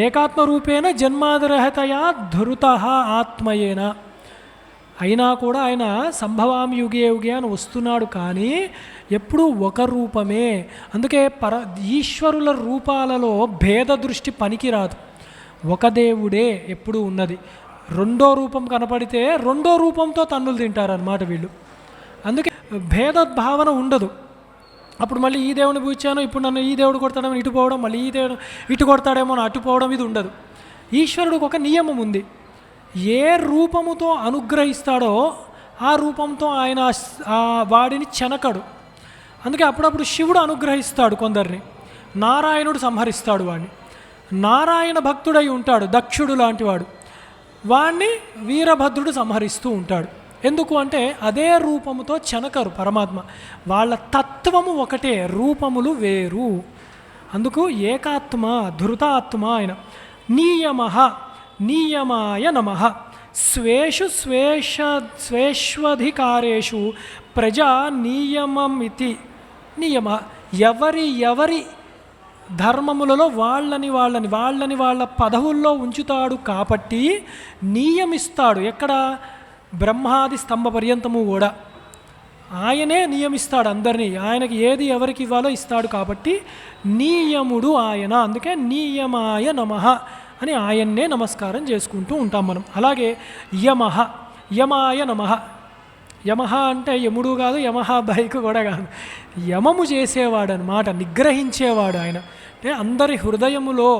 ఏకాత్మ రూపేణ జన్మాదిరహితయా ధృత ఆత్మయేన. అయినా కూడా ఆయన సంభవామి యుగే యుగే అని వస్తున్నాడు, కానీ ఎప్పుడూ ఒక రూపమే. అందుకే ఈశ్వరుల రూపాలలో భేద దృష్టి పనికిరాదు, ఒక దేవుడే ఎప్పుడూ ఉన్నది. రెండో రూపం కనపడితే రెండో రూపంతో తన్నులు తింటారన్నమాట వీళ్ళు. అందుకే భేదద్భావన ఉండదు. అప్పుడు మళ్ళీ ఈ దేవుని పూజాను, ఇప్పుడు నన్ను ఈ దేవుడు కొడతాడేమో ఇటు పోవడం, మళ్ళీ ఈ దేవుడు ఇటు కొడతాడేమో అటు పోవడం, ఇది ఉండదు. ఈశ్వరుడికి ఒక నియమం ఉంది, ఏ రూపముతో అనుగ్రహిస్తాడో ఆ రూపంతో ఆయన వాడిని చెనకడు. అందుకే అప్పుడప్పుడు శివుడు అనుగ్రహిస్తాడు కొందరిని, నారాయణుడు సంహరిస్తాడు వాడిని. నారాయణ భక్తుడై ఉంటాడు దక్షుడు లాంటివాడు, వాణ్ణి వీరభద్రుడు సంహరిస్తూ ఉంటాడు. ఎందుకు అంటే అదే రూపముతో చెనకరు పరమాత్మ, వాళ్ళ తత్వము ఒకటే, రూపములు వేరు. అందుకు ఏకాత్మ ధృతాత్మ ఆయన. నియమాయ నమః. స్వేష్వధికారేషు ప్రజా నియమమితి నియమ. ఎవరి ధర్మములలో వాళ్ళని వాళ్ళ పదవుల్లో ఉంచుతాడు కాబట్టి నియమిస్తాడు. ఎక్కడ? బ్రహ్మాది స్తంభ పర్యంతము కూడా ఆయనే నియమిస్తాడు అందరినీ. ఆయనకి ఏది ఎవరికి ఇవ్వాలో ఇస్తాడు కాబట్టి నియముడు ఆయన. అందుకే నియమాయ నమః అని ఆయన్నే నమస్కారం చేసుకుంటూ ఉంటాం మనం. అలాగే యమాయ నమః. యమః అంటే యముడు కాదు, యమహ బైక్ కూడా కాదు, యమము చేసేవాడు అన్నమాట, నిగ్రహించేవాడు ఆయన. అంటే అందరి హృదయములో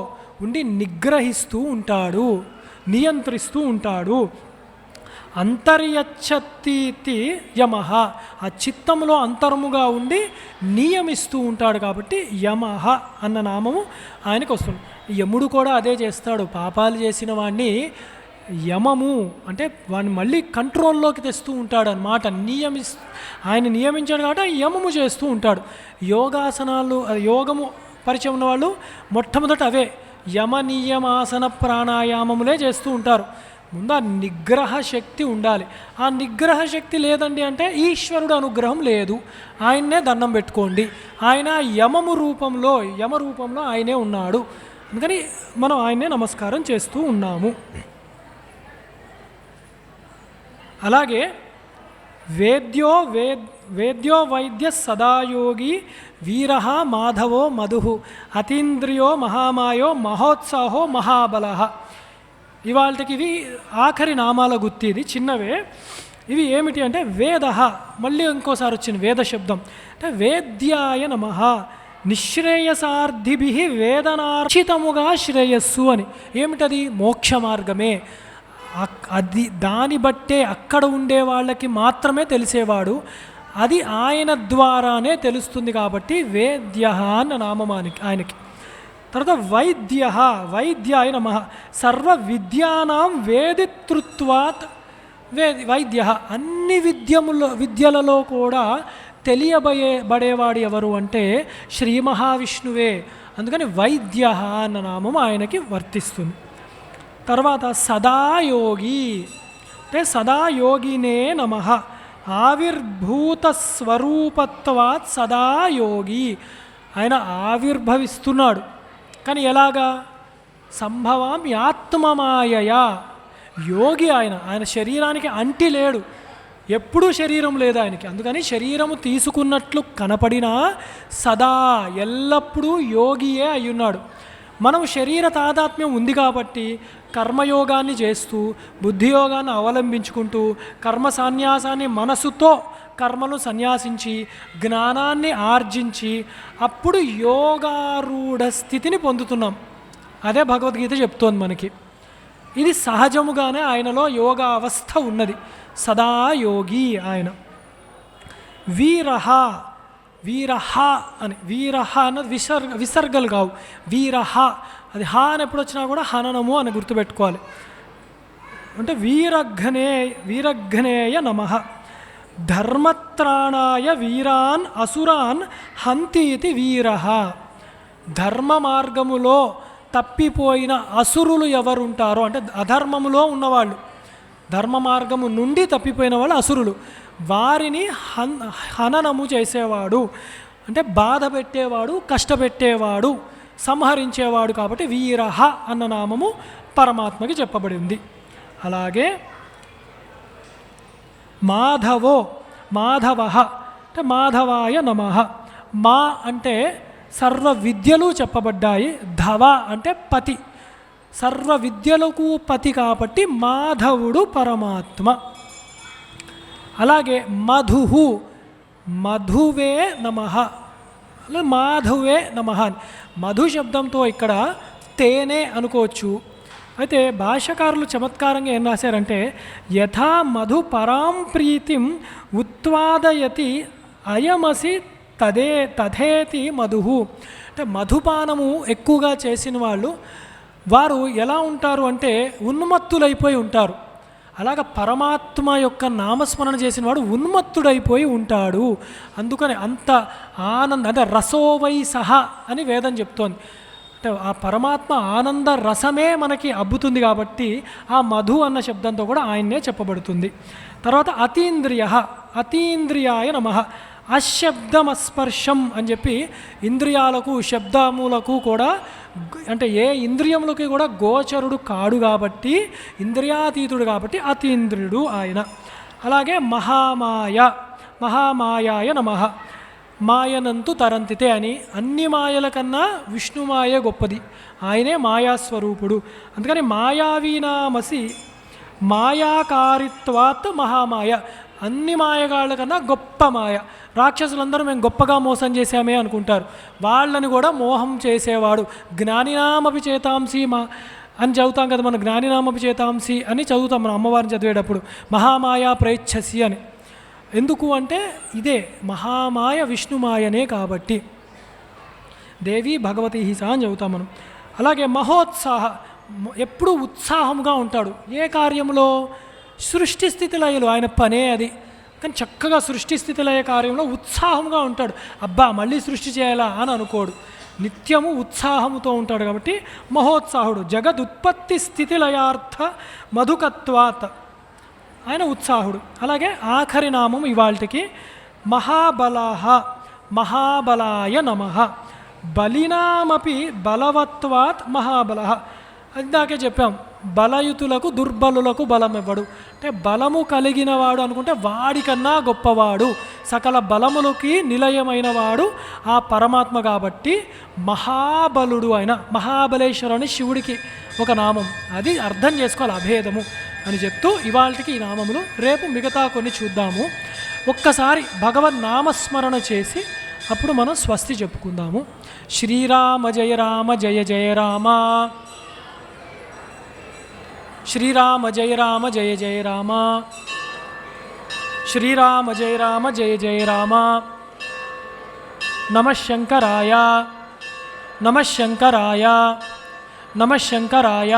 ఉండి నిగ్రహిస్తూ ఉంటాడు, నియంత్రిస్తూ ఉంటాడు. అంతర్యచ్చతీతి యమః. ఆ చిత్తంలో అంతరముగా ఉండి నియమిస్తూ ఉంటాడు కాబట్టి యమః అన్న నామము ఆయనకు వస్తుంది. యముడు కూడా అదే చేస్తాడు, పాపాలు చేసిన వాడిని యమము అంటే వాడిని మళ్ళీ కంట్రోల్లోకి తెస్తూ ఉంటాడు అన్నమాట. ఆయన నియమించాడు కాబట్టి యమము చేస్తూ ఉంటాడు. యోగాసనాలు, యోగము పరిచయం ఉన్నవాళ్ళు మొట్టమొదట అవే యమ నియమాసన ప్రాణాయామములే చేస్తూ ఉంటారు. ముందు ఆ నిగ్రహ శక్తి ఉండాలి. ఆ నిగ్రహ శక్తి లేదండి అంటే ఈశ్వరుడు అనుగ్రహం లేదు. ఆయన్నే దండం పెట్టుకోండి. ఆయన యమ రూపంలో ఆయనే ఉన్నాడు. అందుకని మనం ఆయన్నే నమస్కారం చేస్తూ ఉన్నాము. అలాగే వేద్యో వైద్య సదాయోగి వీర మాధవో మధు అతీంద్రియో మహామాయో మహోత్సాహో మహాబల. ఇవాళకి ఇవి ఆఖరి నామాల గుర్తి, ఇది చిన్నవే. ఇవి ఏమిటి అంటే వేద, మళ్ళీ ఇంకోసారి వచ్చింది వేద శబ్దం అంటే వేద్యాయ నమః నిశ్రేయసార్థిభి వేదనార్చితముగా శ్రేయస్సు అని. ఏమిటది? మోక్ష మార్గమే. అది దాన్ని బట్టే అక్కడ ఉండే వాళ్ళకి మాత్రమే తెలిసేవాడు, అది ఆయన ద్వారానే తెలుస్తుంది. కాబట్టి వేద్య అన్న నామమానికి ఆయనకి. తర్వాత వైద్యాయ నమః సర్వ విద్యానాం వేదితృత్వాత్ వైద్య. అన్ని విద్యలలో కూడా తెలియబడేవాడు ఎవరు అంటే శ్రీ మహావిష్ణువే. అందుకని వైద్య అన్న నామం ఆయనకి వర్తిస్తుంది. తర్వాత సదాయోగి అంటే సదాయోగినే నమః ఆవిర్భూత స్వరూపత్వాత్ సదాయోగి. ఆయన ఆవిర్భవిస్తున్నాడు, కానీ ఎలాగా? సంభవామి ఆత్మమాయయా. యోగి ఆయన శరీరానికి అంటి లేడు, ఎప్పుడూ శరీరం లేదు ఆయనకి. అందుకని శరీరము తీసుకున్నట్లు కనపడినా సదా ఎల్లప్పుడూ యోగియే అయ్యున్నాడు. మనం శరీర తాదాత్మ్యం ఉంది కాబట్టి కర్మయోగాన్ని చేస్తూ బుద్ధియోగాన్ని అవలంబించుకుంటూ కర్మ సన్యాసాన్ని మనసుతో కర్మను సన్యాసించి జ్ఞానాన్ని ఆర్జించి అప్పుడు యోగారూఢ స్థితిని పొందుతున్నాం. అదే భగవద్గీత చెప్తోంది మనకి. ఇది సహజముగానే ఆయనలో యోగా అవస్థ ఉన్నది. సదా యోగి ఆయన. వీరహ అని, వీరహ అన్నది విసర్గలు కావు, వీరహ. అది హా అని ఎప్పుడు వచ్చినా కూడా హననము అని గుర్తుపెట్టుకోవాలి. అంటే వీరఘ్నేయ నమః ధర్మత్రాణాయ వీరాన్ అసురాన్ హంతీతి వీరః. ధర్మ మార్గములో తప్పిపోయిన అసురులు ఎవరుంటారో అంటే అధర్మములో ఉన్నవాళ్ళు, ధర్మ మార్గము నుండి తప్పిపోయిన వాళ్ళు అసురులు, వారిని హననము చేసేవాడు అంటే బాధ పెట్టేవాడు, కష్టపెట్టేవాడు, సంహరించేవాడు. కాబట్టి వీరహ అన్న నామము పరమాత్మకి చెప్పబడి ఉంది. అలాగే మాధవ అంటే మాధవాయ నమః. మా అంటే సర్వ విద్యలు చెప్పబడ్డాయి, ధవ అంటే పతి, సర్వ విద్యలకు పతి కాబట్టి మాధవుడు పరమాత్మ. అలాగే మధువే నమః, మాధవే నమః. మధు శబ్దంతో ఇక్కడ తేనె అనుకోవచ్చు. అయితే భాష్యకారులు చమత్కారంగా ఏం రాశారంటే యథా మధు పరాం ప్రీతిం ఉత్వాదయతి అయమసి తథేతి మధు. అంటే మధుపానము ఎక్కువగా చేసిన వారు ఎలా ఉంటారు అంటే ఉన్మత్తులైపోయి ఉంటారు. అలాగ పరమాత్మ యొక్క నామస్మరణ చేసిన వాడు ఉన్మత్తుడైపోయి ఉంటాడు. అందుకని అంత అంటే రసోవై సహ అని వేదం చెప్తోంది. అంటే ఆ పరమాత్మ ఆనంద రసమే మనకి అబ్బుతుంది కాబట్టి ఆ మధు అన్న శబ్దంతో కూడా ఆయన్నే చెప్పబడుతుంది. తర్వాత అతీంద్రియాయ నమః అశబ్దమస్పర్శం అని చెప్పి ఇంద్రియాలకు శబ్దములకు కూడా అంటే ఏ ఇంద్రియములకి కూడా గోచరుడు కాడు కాబట్టి ఇంద్రియాతీతుడు కాబట్టి అతీంద్రియుడు ఆయన. అలాగే మహామాయాయ నమః మాయనంతు తరంతితే అని, అన్ని మాయల కన్నా విష్ణుమాయ గొప్పది, ఆయనే మాయాస్వరూపుడు. అందుకని మాయావీనామసి మాయాకారిత్వాత్ మహామాయ, అన్ని మాయగాళ్ళ కన్నా గొప్ప మాయ. రాక్షసులందరూ మేము గొప్పగా మోసం చేశామే అనుకుంటారు, వాళ్ళని కూడా మోహం చేసేవాడు. జ్ఞానినామపి చేతాంసి అని చదువుతాం కదా మనం, జ్ఞానినామపి చేతాంసి అని చదువుతాం మనం అమ్మవారిని చదివేటప్పుడు, మహామాయా ప్రేచ్ఛసి అని. ఎందుకు అంటే ఇదే మహామాయ విష్ణుమాయనే కాబట్టి. దేవి భగవతి హిస అని చదువుతాం మనం. అలాగే మహోత్సాహ, ఎప్పుడూ ఉత్సాహంగా ఉంటాడు. ఏ కార్యంలో? సృష్టి స్థితి లయలు ఆయన పనే అది. కానీ చక్కగా సృష్టి స్థితి లయ కార్యంలో ఉత్సాహంగా ఉంటాడు. అబ్బా మళ్ళీ సృష్టి చేయాలా అని అనుకోడు, నిత్యము ఉత్సాహముతో ఉంటాడు కాబట్టి మహోత్సాహుడు. జగదుత్పత్తి స్థితి లయార్థ మధుకత్వాత్ ఆయన ఉత్సాహుడు. అలాగే ఆఖరి నామం ఇవాళకి మహాబలాయ నమః బలినామపి బలవత్వాత్ మహాబల. ఇందాకే చెప్పాం బలయుతులకు దుర్బలులకు బలమివ్వడు. అంటే బలము కలిగిన వాడు అనుకుంటే వాడికన్నా గొప్పవాడు, సకల బలములకి నిలయమైన వాడు ఆ పరమాత్మ. కాబట్టి మహాబలుడు అయిన మహాబలేశ్వరు అని శివుడికి ఒక నామం, అది అర్థం చేసుకోవాలి అభేదము అని చెప్తూ ఇవాళకి ఈ నామములు. రేపు మిగతా కొన్ని చూద్దాము. ఒక్కసారి భగవన్ నామస్మరణ చేసి అప్పుడు మనం స్వస్తి చెప్పుకుందాము. శ్రీరామ జయ రామ జయ జయ రామ, శ్రీరామ జయ రామ జయ జయ రామ, శ్రీరామ జయ రామ జయ జయ రామ. నమః శంకరాయ నమః శంకరాయ నమః శంకరాయ.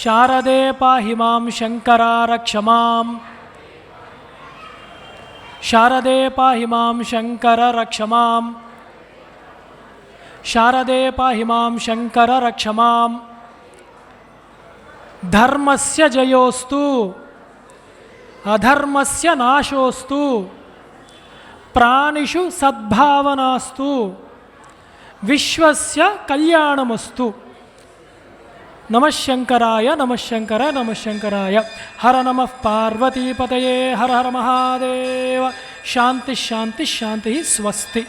శారదే పాహి మాం శంకరా రక్ష మాం, శారదే పాహి మాం శంకర రక్ష మాం, శారదే పాహి మాం శంకర రక్ష మాం. ధర్మస్య జయోస్తు అధర్మస్య నాశోస్తు, ప్రాణిషు సద్భావనాస్తు, విశ్వస్య కళ్యాణమస్తు. నమః శంకరాయ నమః శంకరాయ నమః శంకరాయ. హర నమః పార్వతీపతయే హర హర మహాదేవ. శాంతి శాంతి శాంతి. స్వస్తి.